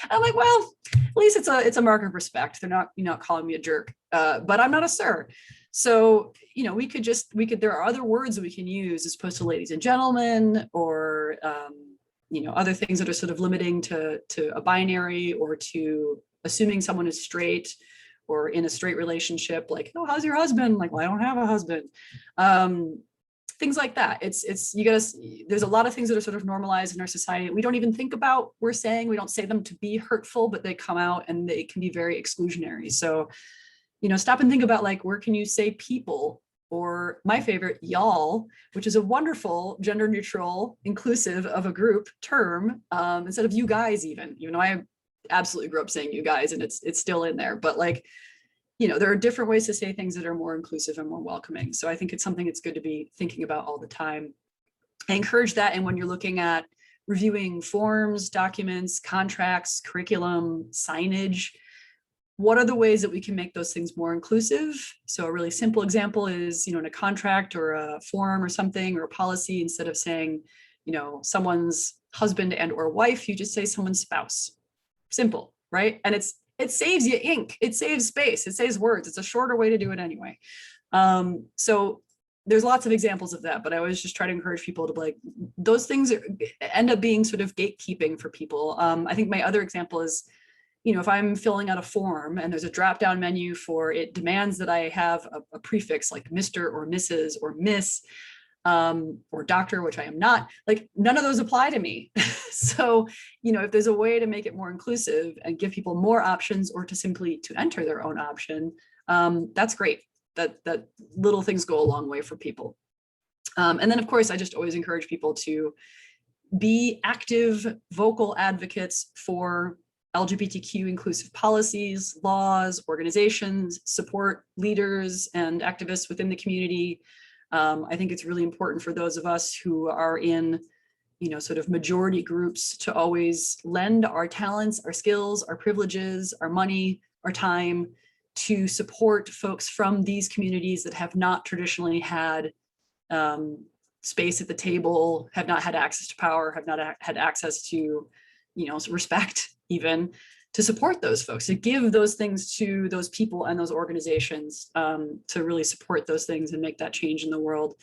I'm like, well, at least it's a mark of respect. They're not calling me a jerk, but I'm not a sir. So, there are other words that we can use as opposed to ladies and gentlemen, or, other things that are sort of limiting to a binary, or to assuming someone is straight or in a straight relationship, like, oh, how's your husband? Like, well, I don't have a husband. Things like that. There's a lot of things that are sort of normalized in our society. We don't even think about, we're saying, we don't say them to be hurtful, but they come out and they can be very exclusionary. So, stop and think about, like, where can you say people, or my favorite, y'all, which is a wonderful gender neutral, inclusive of a group term, instead of you guys, even I absolutely grew up saying you guys, and it's still in there, but like, there are different ways to say things that are more inclusive and more welcoming. So I think it's something it's good to be thinking about all the time. I encourage that. And when you're looking at reviewing forms, documents, contracts, curriculum, signage, what are the ways that we can make those things more inclusive? So a really simple example is, in a contract or a form or something, or a policy, instead of saying, someone's husband and or wife, you just say someone's spouse. Simple, right? And it saves you ink, it saves space, it saves words. It's a shorter way to do it anyway. So there's lots of examples of that, but I always just try to encourage people to be like, those things end up being sort of gatekeeping for people. I think my other example is, if I'm filling out a form and there's a drop-down menu for, it demands that I have a prefix like Mr. or Mrs. or Miss, or doctor, which I am not, like, none of those apply to me. So, if there's a way to make it more inclusive and give people more options, or to simply to enter their own option, that's great. That little things go a long way for people. And then, of course, I just always encourage people to be active, vocal advocates for LGBTQ inclusive policies, laws, organizations, support leaders and activists within the community. I think it's really important for those of us who are in, sort of majority groups, to always lend our talents, our skills, our privileges, our money, our time, to support folks from these communities that have not traditionally had space at the table, have not had access to power, have not had access to respect even, to support those folks, to give those things to those people and those organizations, to really support those things and make that change in the world.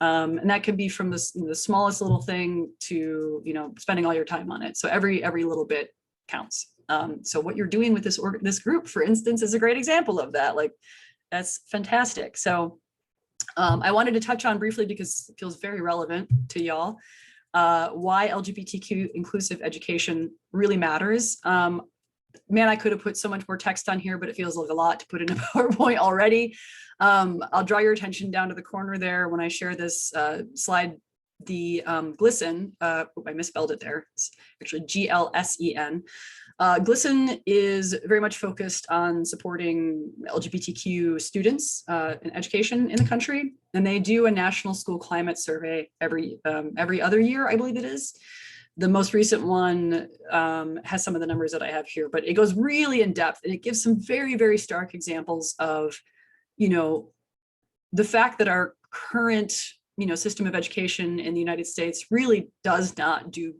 And that can be from the smallest little thing to, spending all your time on it. So every little bit counts. So what you're doing with this group, for instance, is a great example of that. Like, that's fantastic. So I wanted to touch on briefly, because it feels very relevant to y'all, why LGBTQ inclusive education really matters. Man, I could have put so much more text on here, but it feels like a lot to put in a PowerPoint already. I'll draw your attention down to the corner there when I share this slide. The GLSEN, I misspelled it there, it's actually GLSEN. GLSEN is very much focused on supporting LGBTQ students in education in the country, and they do a national school climate survey every other year, I believe it is. The most recent one has some of the numbers that I have here, but it goes really in depth, and it gives some very, very stark examples of, the fact that our current, system of education in the United States really does not do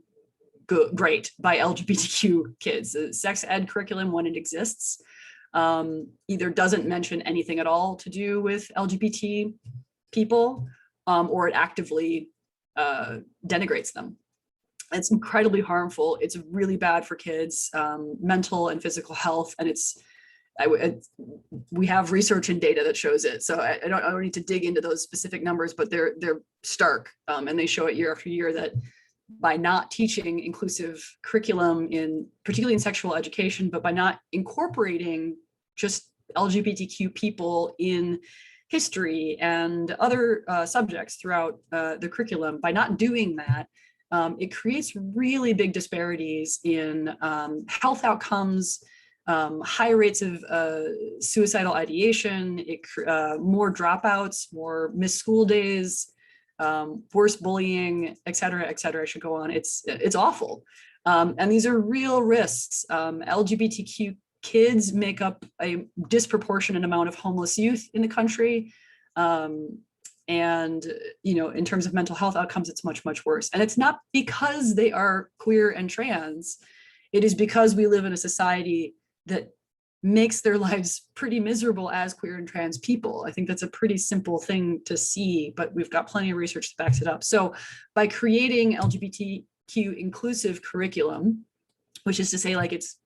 great by LGBTQ kids. The sex ed curriculum, when it exists, either doesn't mention anything at all to do with LGBT people, or it actively denigrates them. It's incredibly harmful. It's really bad for kids' mental and physical health, and we have research and data that shows it. So I don't need to dig into those specific numbers, but they're stark, and they show it year after year that by not teaching inclusive curriculum particularly in sexual education, but by not incorporating just LGBTQ people in history and other subjects throughout the curriculum, by not doing that, it creates really big disparities in health outcomes, high rates of suicidal ideation, more dropouts, more missed school days, worse bullying, et cetera, I should go on. It's awful. And these are real risks. LGBTQ kids make up a disproportionate amount of homeless youth in the country. And, in terms of mental health outcomes, it's much, much worse. And it's not because they are queer and trans. It is because we live in a society that makes their lives pretty miserable as queer and trans people. I think that's a pretty simple thing to see, but we've got plenty of research that backs it up. So by creating LGBTQ inclusive curriculum, which is to say, like, it's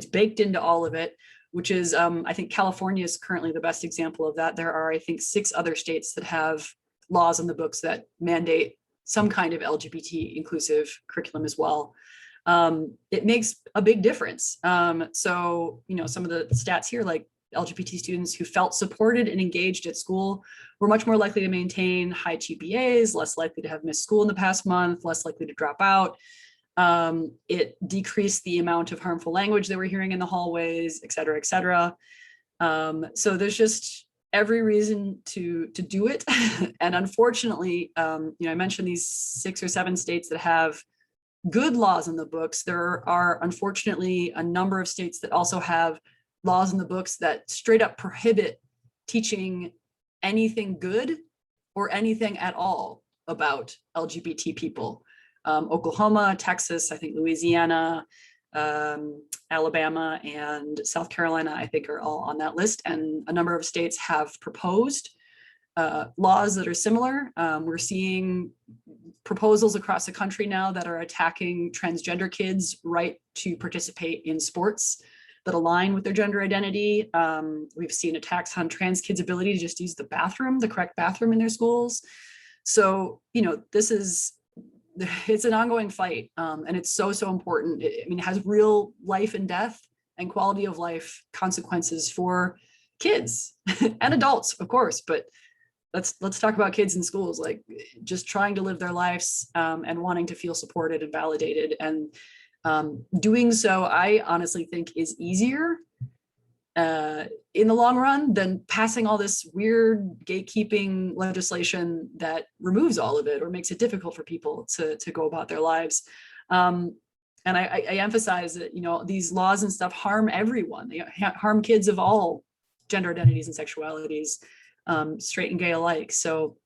baked into all of it, which is, I think California is currently the best example of that. There are, I think, 6 other states that have laws on the books that mandate some kind of LGBT inclusive curriculum as well. It makes a big difference. So, some of the stats here, like LGBT students who felt supported and engaged at school were much more likely to maintain high GPAs, less likely to have missed school in the past month, less likely to drop out. It decreased the amount of harmful language they were hearing in the hallways, et cetera, et cetera. So there's just every reason to do it. And unfortunately, I mentioned these 6 or 7 states that have good laws in the books. There are unfortunately a number of states that also have laws in the books that straight up prohibit teaching anything good or anything at all about LGBT people. Oklahoma, Texas, I think Louisiana, Alabama, and South Carolina, I think, are all on that list. And a number of states have proposed laws that are similar. We're seeing proposals across the country now that are attacking transgender kids' right to participate in sports that align with their gender identity. We've seen attacks on trans kids' ability to just use the correct bathroom in their schools. So, it's an ongoing fight, and it's so important. It has real life and death and quality of life consequences for kids and adults, of course, but let's talk about kids in schools, like just trying to live their lives and wanting to feel supported and validated. And doing so, I honestly think, is easier in the long run than passing all this weird gatekeeping legislation that removes all of it or makes it difficult for people to go about their lives. And I emphasize that, these laws and stuff harm everyone. They harm kids of all gender identities and sexualities, straight and gay alike. So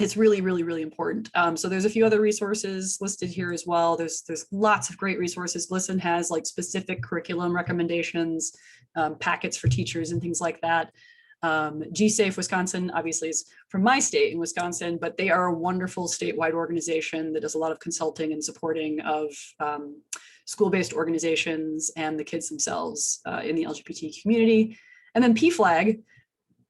it's really, really, really important. So there's a few other resources listed here as well. There's lots of great resources. GLSEN has like specific curriculum recommendations, packets for teachers and things like that. GSAFE Wisconsin obviously is from my state in Wisconsin, but they are a wonderful statewide organization that does a lot of consulting and supporting of school-based organizations and the kids themselves in the LGBT community. And then PFLAG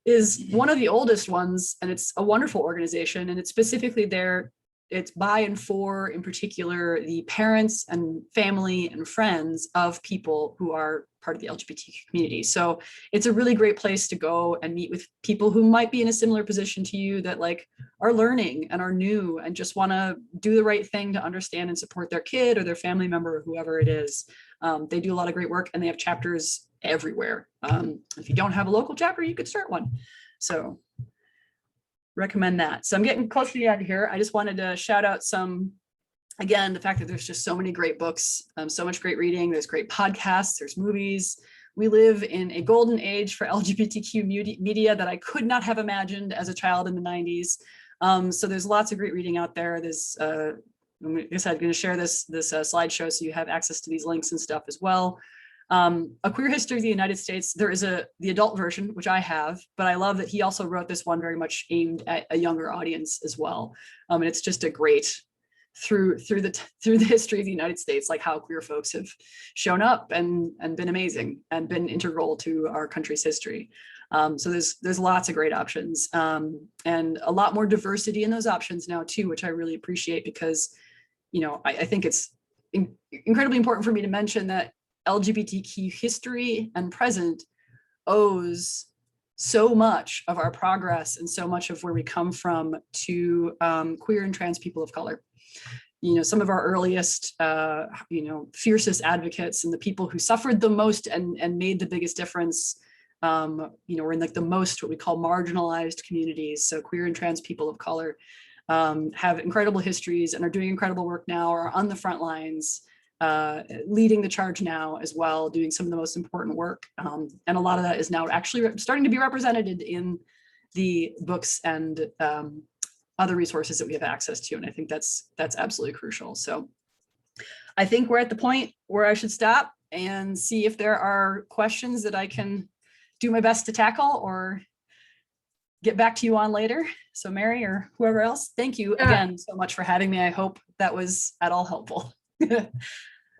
is one of the oldest ones, and it's a wonderful organization, and it's specifically there. It's by and for, in particular, the parents and family and friends of people who are part of the LGBTQ community. So it's a really great place to go and meet with people who might be in a similar position to you, that like are learning and are new and just want to do the right thing to understand and support their kid or their family member or whoever it is. They do a lot of great work, and they have chapters everywhere. If you don't have a local chapter, you could start one. So recommend that. So I'm getting close to the end here. I just wanted to shout out some, again, the fact that there's just so many great books, so much great reading. There's great podcasts, there's movies. We live in a golden age for LGBTQ media that I could not have imagined as a child in the 90s. So there's lots of great reading out there. There's, I guess I'm going to share this slideshow so you have access to these links and stuff as well. A Queer History of the United States. There is the adult version, which I have, but I love that he also wrote this one very much aimed at a younger audience as well. And it's just a great through the history of the United States, like how queer folks have shown up and been amazing and been integral to our country's history. So there's lots of great options, and a lot more diversity in those options now too, which I really appreciate, because I think it's incredibly important for me to mention that LGBTQ history and present owes so much of our progress and so much of where we come from to queer and trans people of color. Some of our earliest, fiercest advocates and the people who suffered the most and made the biggest difference, we're in like the most what we call marginalized communities. So queer and trans people of color have incredible histories and are doing incredible work now, or are on the front lines, leading the charge now as well, doing some of the most important work. And a lot of that is now actually starting to be represented in the books and other resources that we have access to. And I think that's absolutely crucial. So I think we're at the point where I should stop and see if there are questions that I can do my best to tackle or get back to you on later. So Mary or whoever else, thank you again so much for having me. I hope that was at all helpful.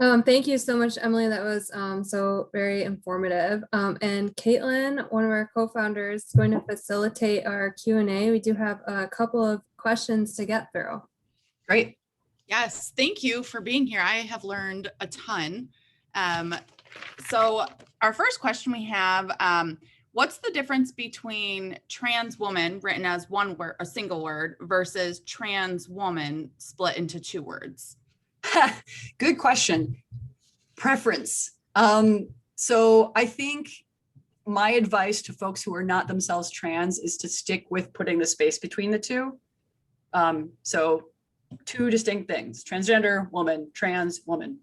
Thank you so much, Emily. That was so very informative. And Caitlin, one of our co-founders, is going to facilitate our Q&A. We do have a couple of questions to get through. Great. Yes, thank you for being here. I have learned a ton. So our first question we have, what's the difference between trans woman written as one word, a single word, versus trans woman split into two words? Good question. Preference. So I think my advice to folks who are not themselves trans is to stick with putting the space between the two. So two distinct things: transgender woman, trans woman.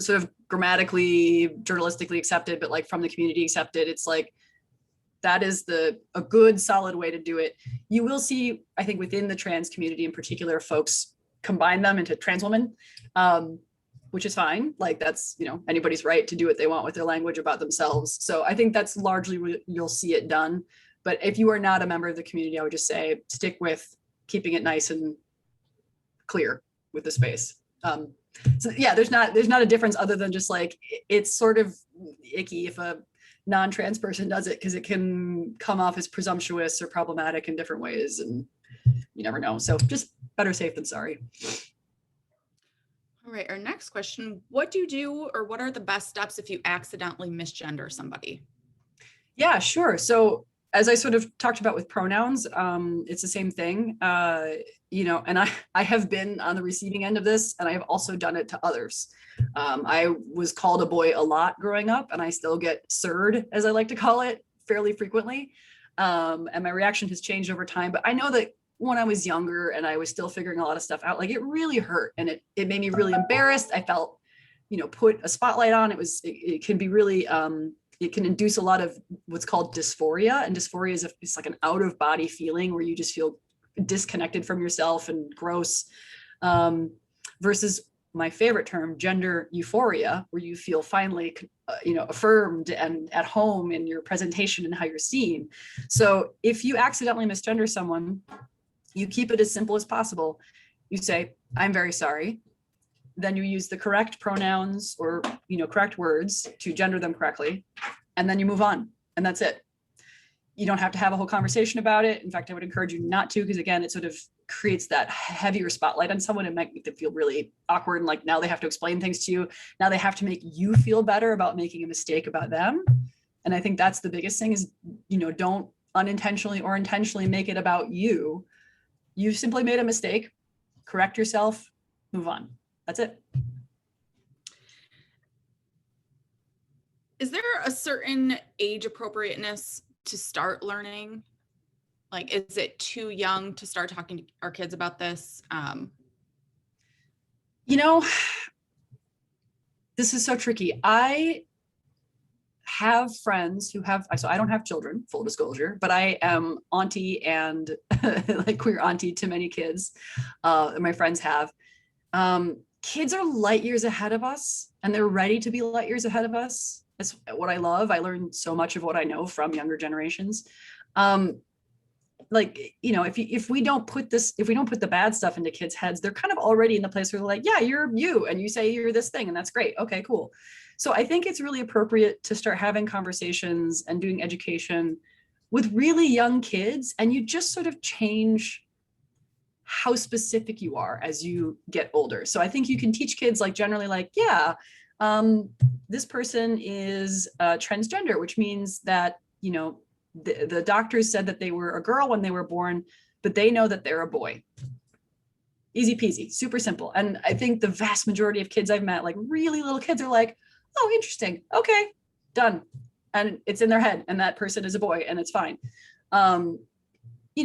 Sort of grammatically, journalistically accepted, but like from the community accepted. It's like that is a good solid way to do it. You will see, I think, within the trans community in particular, folks combine them into trans woman, which is fine. Like that's, anybody's right to do what they want with their language about themselves. So I think that's largely where you'll see it done. But if you are not a member of the community, I would just say stick with keeping it nice and clear with the space. So yeah, there's not a difference other than just like, it's sort of icky if a non-trans person does it, because it can come off as presumptuous or problematic in different ways, and you never know. So just better safe than sorry. All right, our next question, what do you do, or what are the best steps if you accidentally misgender somebody? Yeah, sure. So as I sort of talked about with pronouns, it's the same thing, and I have been on the receiving end of this, and I have also done it to others. I was called a boy a lot growing up, and I still get sirred, as I like to call it, fairly frequently. And my reaction has changed over time, but I know that when I was younger and I was still figuring a lot of stuff out, like it really hurt, and it made me really embarrassed. I felt, put a spotlight on. It can be really, it can induce a lot of what's called dysphoria, and dysphoria is like an out of body feeling where you just feel disconnected from yourself and gross, versus my favorite term, gender euphoria, where you feel finally, affirmed and at home in your presentation and how you're seen. So if you accidentally misgender someone, you keep it as simple as possible. You say, I'm very sorry. Then you use the correct pronouns or, correct words to gender them correctly. And then you move on, and that's it. You don't have to have a whole conversation about it. In fact, I would encourage you not to, because again, it sort of creates that heavier spotlight on someone and make them feel really awkward. And like, now they have to explain things to you. Now they have to make you feel better about making a mistake about them. And I think that's the biggest thing is, don't unintentionally or intentionally make it about you. You simply made a mistake, correct yourself, move on. That's it. Is there a certain age appropriateness to start learning? Like, is it too young to start talking to our kids about this? This is so tricky. I have friends who have, so I don't have children, full disclosure, but I am auntie and like queer auntie to many kids that my friends have. Kids are light years ahead of us, and they're ready to be light years ahead of us. That's what I love. I learned so much of what I know from younger generations. If we don't put the bad stuff into kids' heads, they're kind of already in the place where they're like, yeah, you're you, and you say you're this thing, and that's great. Okay, cool. So I think it's really appropriate to start having conversations and doing education with really young kids, and you just sort of change how specific you are as you get older. So I think you can teach kids like generally like, yeah, this person is transgender, which means that, the doctors said that they were a girl when they were born, but they know that they're a boy. Easy peasy, super simple. And I think the vast majority of kids I've met, like really little kids, are like, oh, interesting. Okay, done. And it's in their head, and that person is a boy, and it's fine.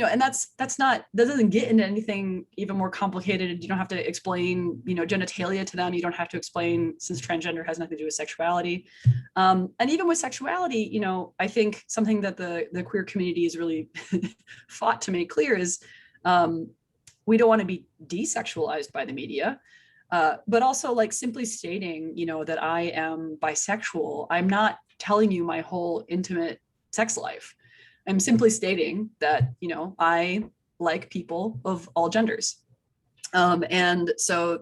And that doesn't get into anything even more complicated. You don't have to explain, genitalia to them. You don't have to explain, since transgender has nothing to do with sexuality. And even with sexuality, I think something that the queer community is really fought to make clear is we don't want to be desexualized by the media, but also like simply stating, that I am bisexual. I'm not telling you my whole intimate sex life. I'm simply stating that, I like people of all genders. And so,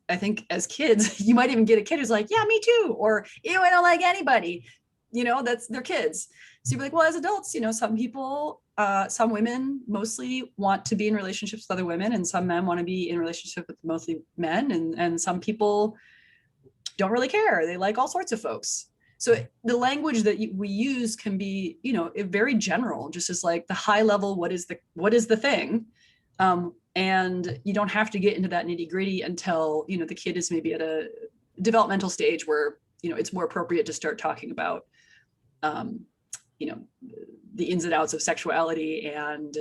I think as kids, you might even get a kid who's like, yeah, me too. Or, I don't like anybody, that's their kids. So you'd be like, well, as adults, some people, some women mostly want to be in relationships with other women, and some men want to be in relationship with mostly men. And some people don't really care. They like all sorts of folks. So the language that we use can be, very general, just as like the high level, what is the thing? And you don't have to get into that nitty gritty until, the kid is maybe at a developmental stage where, it's more appropriate to start talking about, the ins and outs of sexuality and,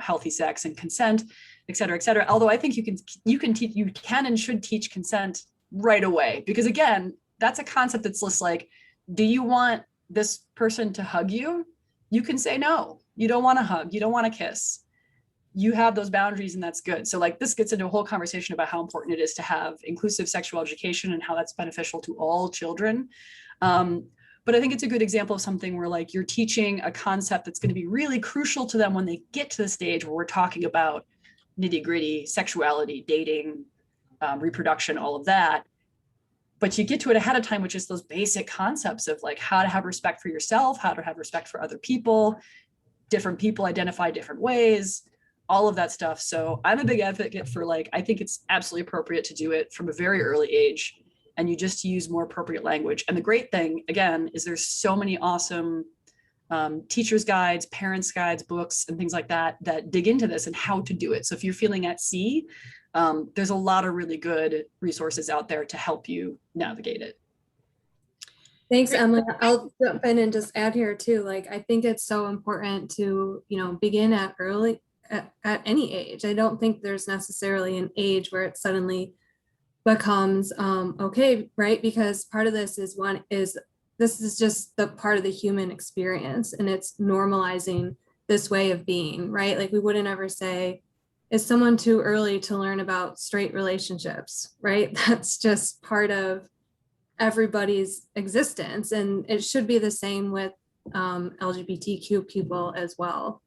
healthy sex and consent, et cetera, et cetera. Although I think you can and should teach consent right away, because again, that's a concept that's just like, do you want this person to hug you? You can say no. You don't want to hug. You don't want to kiss. You have those boundaries, and that's good. So like this gets into a whole conversation about how important it is to have inclusive sexual education and how that's beneficial to all children. But I think it's a good example of something where like you're teaching a concept that's going to be really crucial to them when they get to the stage where we're talking about nitty gritty sexuality, dating, reproduction, all of that. But you get to it ahead of time, which is those basic concepts of like how to have respect for yourself, how to have respect for other people. Different people identify different ways, all of that stuff. So I'm a big advocate for like, I think it's absolutely appropriate to do it from a very early age, and you just use more appropriate language. And the great thing, again, is there's so many awesome teachers' guides, parents' guides, books, and things like that that dig into this and how to do it. So if you're feeling at sea, there's a lot of really good resources out there to help you navigate it. Thanks, Emily. I'll jump in and just add here too. Like, I think it's so important to, begin at any age. I don't think there's necessarily an age where it suddenly becomes okay, right? Because part of this is this is just the part of the human experience, and it's normalizing this way of being, right? Like we wouldn't ever say, is someone too early to learn about straight relationships, right? That's just part of everybody's existence. And it should be the same with LGBTQ people as well.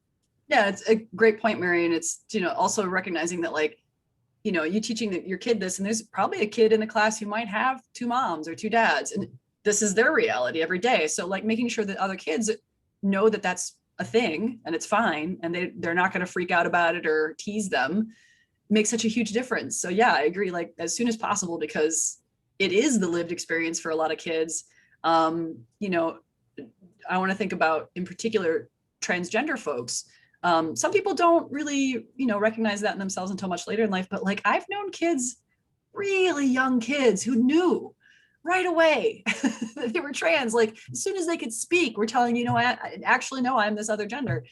Yeah, it's a great point, Mary. And it's, also recognizing that, like, you teaching your kid this, and there's probably a kid in the class who might have two moms or two dads, and this is their reality every day. So like making sure that other kids know that that's a thing and it's fine, and they're not going to freak out about it or tease them, makes such a huge difference. So yeah, I agree, like as soon as possible, because it is the lived experience for a lot of kids. I want to think about, in particular, transgender folks. Some people don't really, recognize that in themselves until much later in life. But like, I've known kids, really young kids, who knew right away that they were trans. Like as soon as they could speak, we're telling, I actually know I'm this other gender.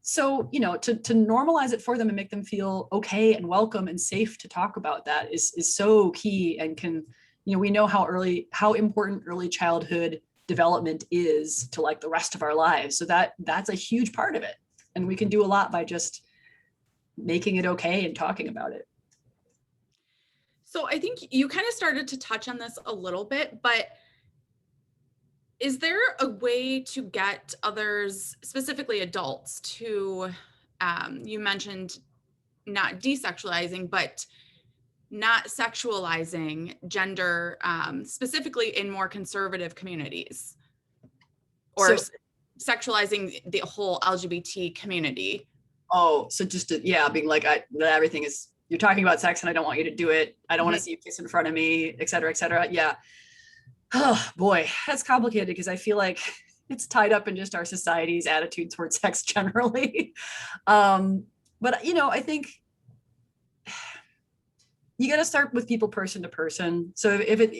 So, to normalize it for them and make them feel okay and welcome and safe to talk about that is so key, and can, we know how important early childhood development is to like the rest of our lives. So that's a huge part of it. And we can do a lot by just making it okay and talking about it. So I think you kind of started to touch on this a little bit, but is there a way to get others, specifically adults, to, you mentioned not desexualizing, but not sexualizing gender, specifically in more conservative communities, or sexualizing the whole LGBT community? Oh, so just being like, everything is, you're talking about sex and I don't want you to do it. I don't want to see you kiss in front of me, et cetera, et cetera. Yeah. Oh boy, that's complicated, because I feel like it's tied up in just our society's attitude towards sex generally. But I think you got to start with people person to person. So if it,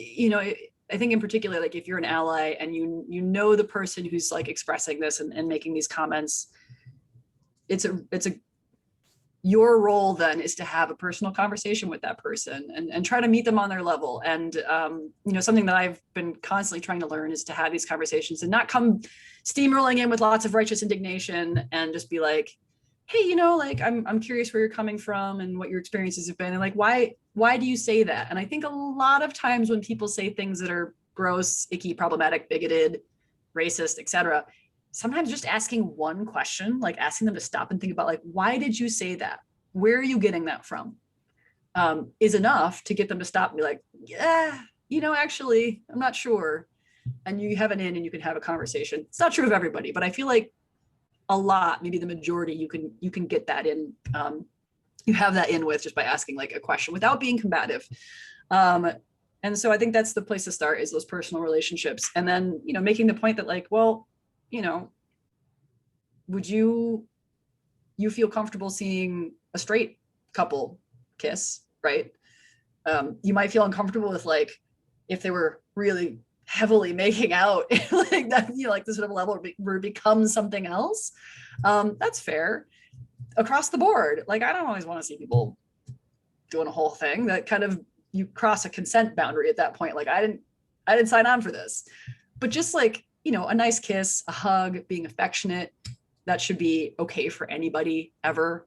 I think in particular, like if you're an ally and you know the person who's like expressing this and making these comments, it's your role then is to have a personal conversation with that person and try to meet them on their level. And, something that I've been constantly trying to learn is to have these conversations and not come steamrolling in with lots of righteous indignation and just be like, hey, like, I'm curious where you're coming from and what your experiences have been. And like, why do you say that? And I think a lot of times when people say things that are gross, icky, problematic, bigoted, racist, et cetera, sometimes just asking one question, like asking them to stop and think about, like, why did you say that? Where are you getting that from? Is enough to get them to stop and be like, yeah, actually, I'm not sure. And you have an in and you can have a conversation. It's not true of everybody, but I feel like a lot, maybe the majority, you can get that in. You have that in with just by asking like a question without being combative. And so I think that's the place to start, is those personal relationships. And then, making the point that like, well, would you feel comfortable seeing a straight couple kiss, right? You might feel uncomfortable with like, if they were really heavily making out, like that, like this sort of level where it becomes something else. That's fair across the board. Like, I don't always want to see people doing a whole thing that kind of, you cross a consent boundary at that point. Like I didn't sign on for this, but just like, a nice kiss, a hug, being affectionate, that should be okay for anybody ever.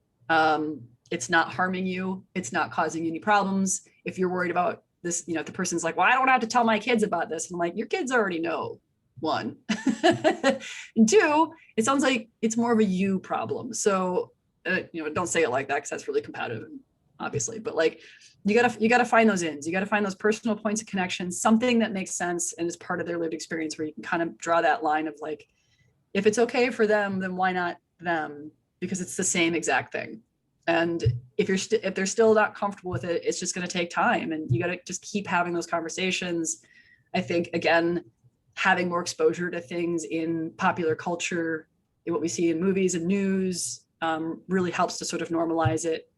It's not harming you. It's not causing any problems. If you're worried about this, the person's like, well, I don't have to tell my kids about this. And I'm like, your kids already know, one. And two, it sounds like it's more of a you problem. So, don't say it like that, because that's really competitive, obviously. But like, you gotta find those ins. You gotta find those personal points of connection, something that makes sense and is part of their lived experience, where you can kind of draw that line of like, if it's okay for them, then why not them? Because it's the same exact thing. And if they're still not comfortable with it, it's just going to take time, and you got to just keep having those conversations. I think, again, having more exposure to things in popular culture, what we see in movies and news, really helps to sort of normalize it.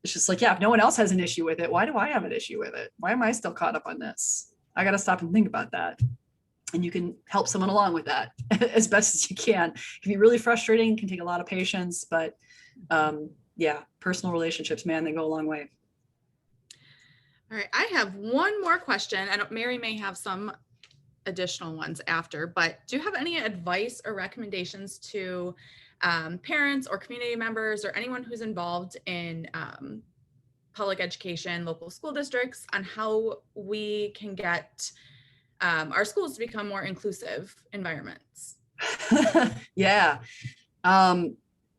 It's just like, yeah, if no one else has an issue with it, why do I have an issue with it? Why am I still caught up on this? I got to stop and think about that. And you can help someone along with that as best as you can. It can be really frustrating, can take a lot of patience, but personal relationships, man, they go a long way. All right, I have one more question, and Mary may have some additional ones after, but do you have any advice or recommendations to parents or community members or anyone who's involved in public education, local school districts, on how we can get our schools to become more inclusive environments? Yeah.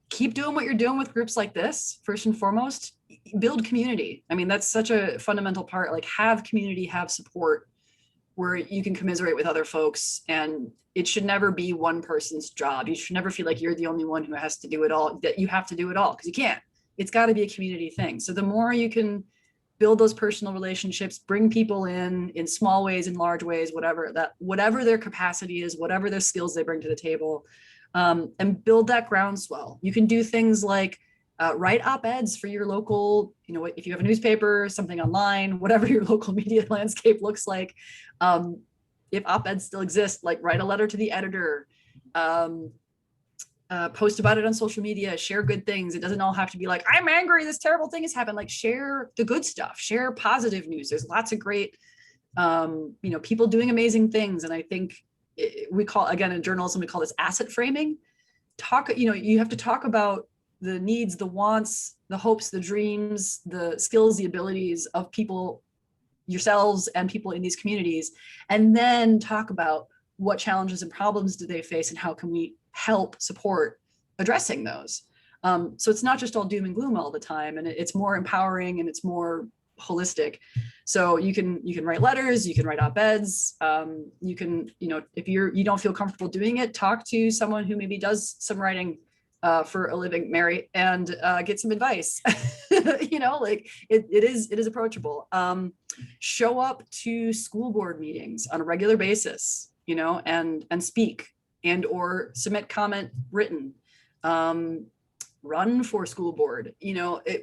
Keep doing what you're doing with groups like this. First and foremost, build community. I mean, that's such a fundamental part. Like, have community, have support where you can commiserate with other folks. And it should never be one person's job. You should never feel like you're the only one who has to do it all, that you have to do it all, because you can't. It's got to be a community thing. So the more you can build those personal relationships, bring people in small ways, in large ways, whatever their capacity is, whatever their skills they bring to the table, and build that groundswell. You can do things like write op-eds for your local, if you have a newspaper, something online, whatever your local media landscape looks like. If op-eds still exist, like write a letter to the editor, post about it on social media, share good things. It doesn't all have to be like, I'm angry, this terrible thing has happened. Like, share the good stuff, share positive news. There's lots of great, people doing amazing things. And I think we call, again, in journalism, we call this asset framing. You have to talk about the needs, the wants, the hopes, the dreams, the skills, the abilities of people, yourselves and people in these communities, and then talk about what challenges and problems do they face and how can we help support addressing those. So it's not just all doom and gloom all the time, and it's more empowering and it's more holistic. So you can write letters, you can write op-eds, you can, if you don't feel comfortable doing it, talk to someone who maybe does some writing for a living, Mary, and get some advice. It is approachable. Show up to school board meetings on a regular basis, and speak and or submit comment written. Run for school board,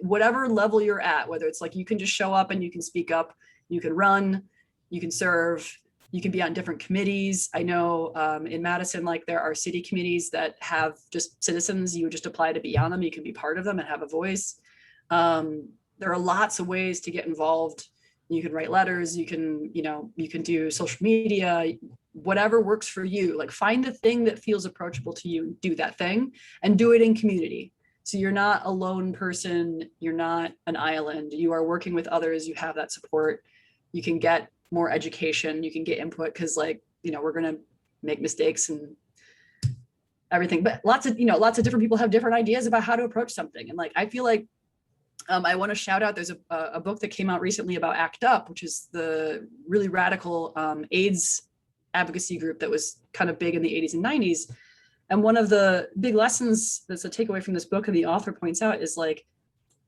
whatever level you're at, whether it's like you can just show up and you can speak up, you can run, you can serve, you can be on different committees. I know in Madison, like, there are city committees that have just citizens. You would just apply to be on them. You can be part of them and have a voice. There are lots of ways to get involved. You can write letters, you can do social media, whatever works for you. Like, find the thing that feels approachable to you, do that thing, and do it in community. So you're not a lone person, you're not an island, you are working with others, you have that support, you can get more education, you can get input, because we're going to make mistakes and everything, but lots of different people have different ideas about how to approach something. And I feel like I want to shout out, there's a book that came out recently about ACT UP, which is the really radical AIDS advocacy group that was kind of big in the 80s and 90s. And one of the big lessons that's a takeaway from this book, and the author points out, is like,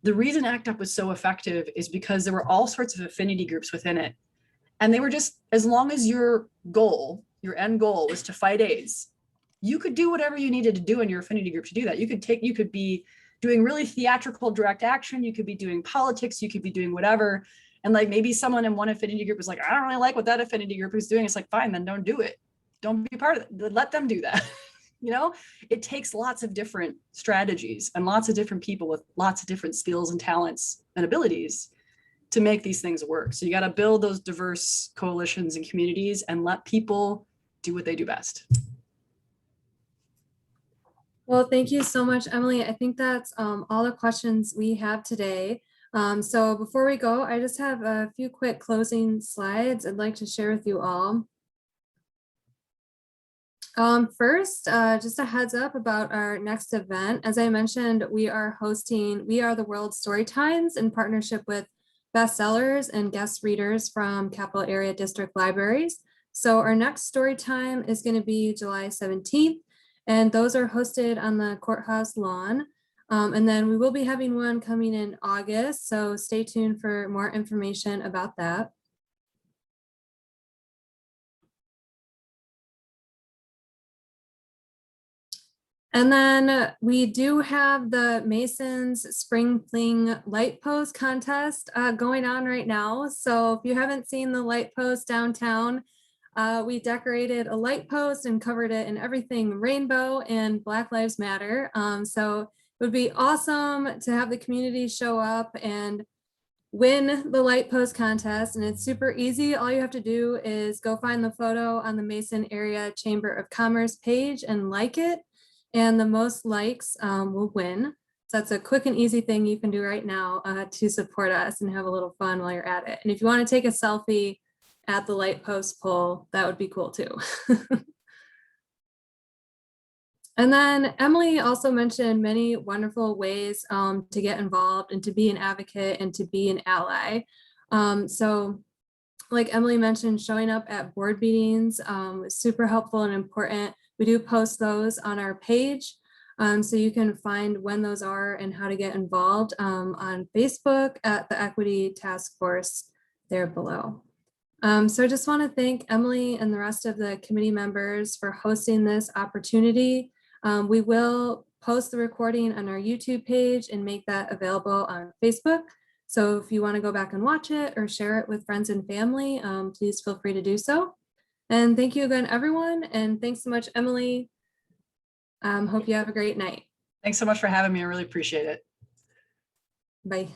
the reason ACT UP was so effective is because there were all sorts of affinity groups within it. And they were just, as long as your end goal was to fight AIDS, you could do whatever you needed to do in your affinity group to do that. You could be doing really theatrical direct action, you could be doing politics, you could be doing whatever. And maybe someone in one affinity group was like, I don't really like what that affinity group is doing. It's like, fine, then don't do it. Don't be part of it. Let them do that. It takes lots of different strategies and lots of different people with lots of different skills and talents and abilities to make these things work. So you got to build those diverse coalitions and communities and let people do what they do best. Well, thank you so much, Emily. I think that's all the questions we have today. So before we go, I just have a few quick closing slides I'd like to share with you all. First, just a heads up about our next event. As I mentioned, we are hosting We Are the World Storytimes in partnership with bestsellers and guest readers from Capital Area District Libraries. So our next story time is going to be July 17th, and those are hosted on the courthouse lawn. And then we will be having one coming in August, so stay tuned for more information about that. And then we do have the Masons Spring Fling Light Post contest going on right now. So if you haven't seen the light post downtown, we decorated a light post and covered it in everything rainbow and Black Lives Matter. So it would be awesome to have the community show up and win the light post contest, and it's super easy. All you have to do is go find the photo on the Mason Area Chamber of Commerce page and like it, and the most likes will win. So that's a quick and easy thing you can do right now to support us and have a little fun while you're at it. And if you want to take a selfie at the light post poll, that would be cool too. And then Emily also mentioned many wonderful ways to get involved and to be an advocate and to be an ally. So like Emily mentioned, showing up at board meetings is super helpful and important. We do post those on our page. So you can find when those are and how to get involved on Facebook at the Equity Task Force there below. So I just want to thank Emily and the rest of the committee members for hosting this opportunity. We will post the recording on our YouTube page and make that available on Facebook. So if you want to go back and watch it or share it with friends and family, please feel free to do so. And thank you again, everyone. And thanks so much, Emily. Hope you have a great night. Thanks so much for having me. I really appreciate it. Bye.